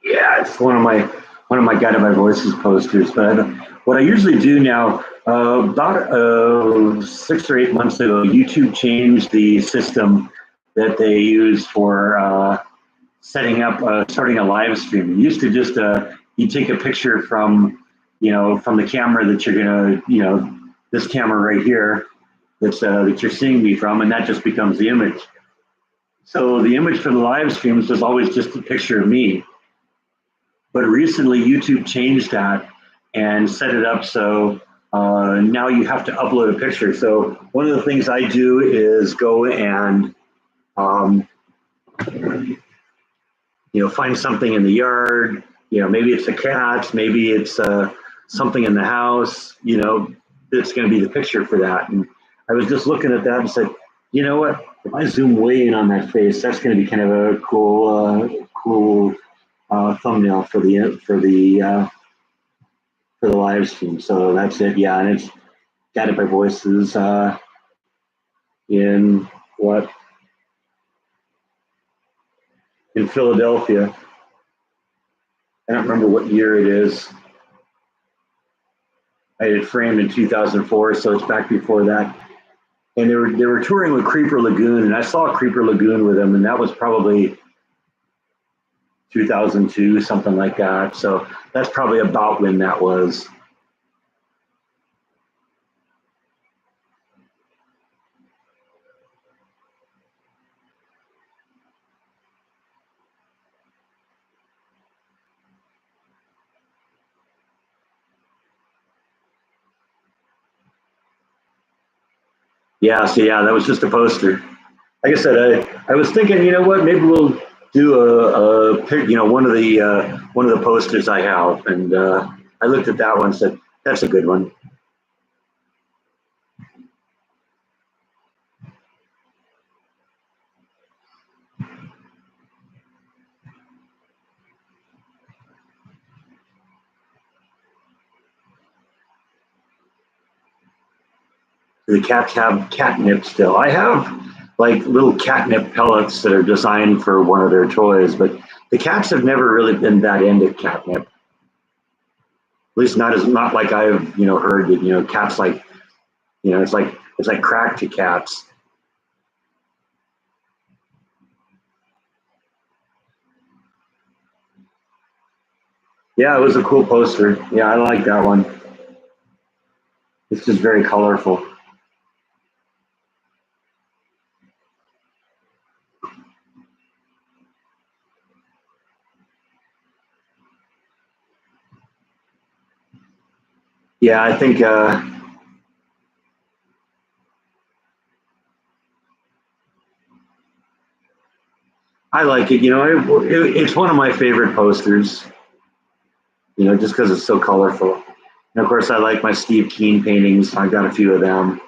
Yeah, it's one of my Guided by Voices posters. But what I usually do now, about 6 or 8 months ago, YouTube changed the system that they use for setting up, starting a live stream. You used to just you take a picture from, from the camera that you're gonna, this camera right here that you're seeing me from, and that just becomes the image. So the image for the live streams was always just a picture of me. But recently, YouTube changed that and set it up so now you have to upload a picture. So one of the things I do is go and find something in the yard. Maybe it's the cats, maybe it's something in the house. It's going to be the picture for that. And I was just looking at that and said, you know what? If I zoom way in on that face, that's going to be kind of a cool thumbnail for the live stream. So that's it. Yeah, and it's Guided by Voices in what? In Philadelphia. I don't remember what year it is. I had it framed in 2004, so it's back before that. And they were touring with Creeper Lagoon, and I saw Creeper Lagoon with them, and that was probably 2002, something like that. So that's probably about when that was. Yeah, so yeah, that was just a poster. Like I said, I was thinking, you know what, maybe we'll do a pic, one of the posters I have, and I looked at that one and said, that's a good one. The cats have catnip still. I have like little catnip pellets that are designed for one of their toys, but the cats have never really been that into catnip. At least not like I've heard that cats like it's like crack to cats. Yeah, it was a cool poster. Yeah, I like that one. It's just very colorful. Yeah, I think I like it. It's one of my favorite posters. Just because it's so colorful. And of course, I like my Steve Keen paintings. I've got a few of them.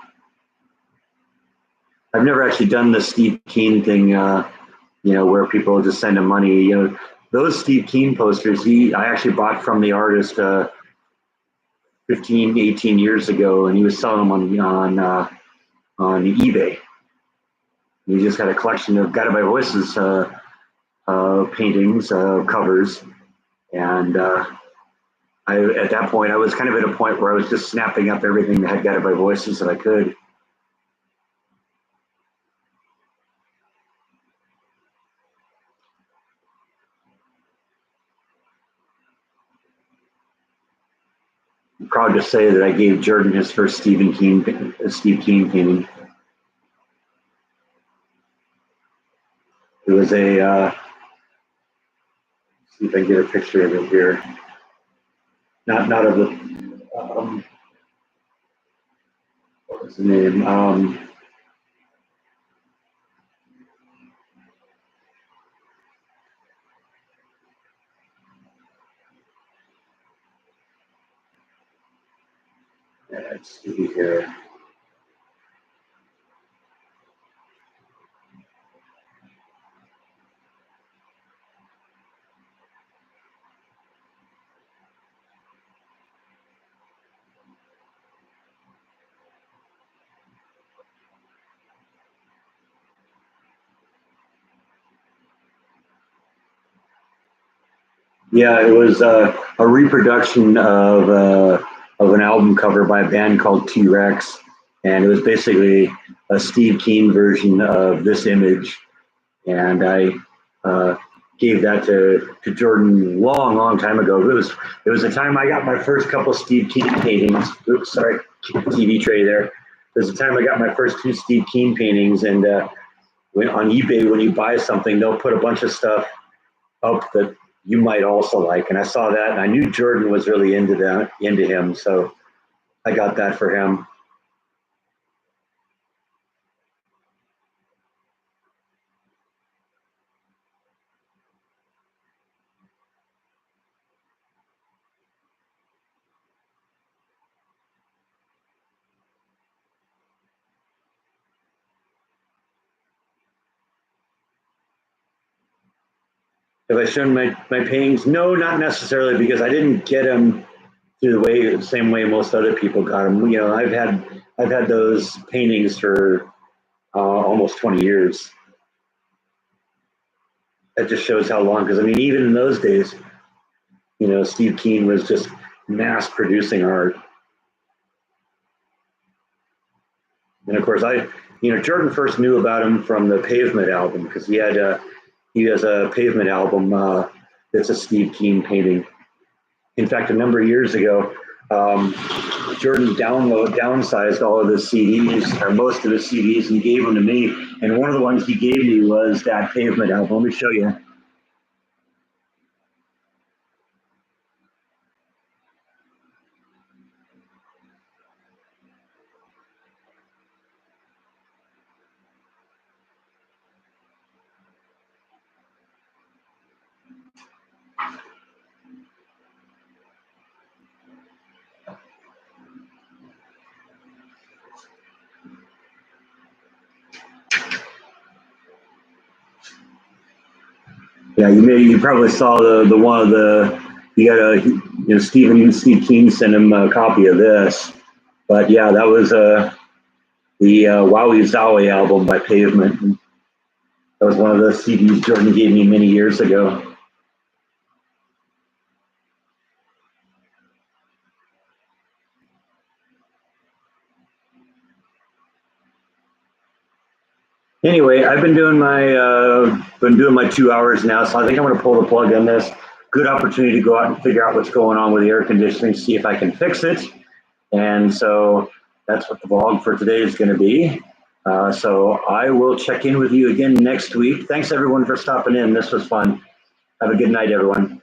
I've never actually done the Steve Keen thing, where people just send him money. Those Steve Keen posters, I actually bought from the artist 15, 18 years ago, and he was selling them on eBay. He just had a collection of Guided by Voices paintings, covers, and at that point, I was kind of at a point where I was just snapping up everything that had Guided by Voices that I could. I'm proud to say that I gave Jordan his first Steve Keen painting. was a, see if I can get a picture of it here. Not of the, what was the name? Let's see here. Yeah, it was a reproduction of an album cover by a band called T-Rex, and it was basically a Steve Keen version of this image. And I gave that to Jordan long time ago. It was the time I got my first couple Steve Keen paintings. Oops, sorry, TV tray there. It was the time I got my first 2 Steve Keen paintings, and when on eBay, when you buy something, they'll put a bunch of stuff up that you might also like. And I saw that, and I knew Jordan was really into him, so I got that for him. Have I shown my paintings? No, not necessarily, because I didn't get them through the same way most other people got them. You know, I've had those paintings for almost 20 years. That just shows how long. Because I mean, even in those days, you know, Steve Keen was just mass producing art. And of course, Jordan first knew about him from the Pavement album, because he has a Pavement album that's a Steve Keen painting. In fact, a number of years ago, Jordan downsized all of his CDs, or most of his CDs, and gave them to me. And one of the ones he gave me was that Pavement album. Let me show you. Yeah, you probably saw the one of the Steve Keen sent him a copy of this, but yeah, that was the Wowie Zowie album by Pavement. That was one of the CDs Jordan gave me many years ago. Anyway, I've been doing my 2 hours now, so I think I'm going to pull the plug on this. Good opportunity to go out and figure out what's going on with the air conditioning, see if I can fix it. And so that's what the vlog for today is going to be. So I will check in with you again next week. Thanks everyone for stopping in. This was fun. Have a good night, everyone.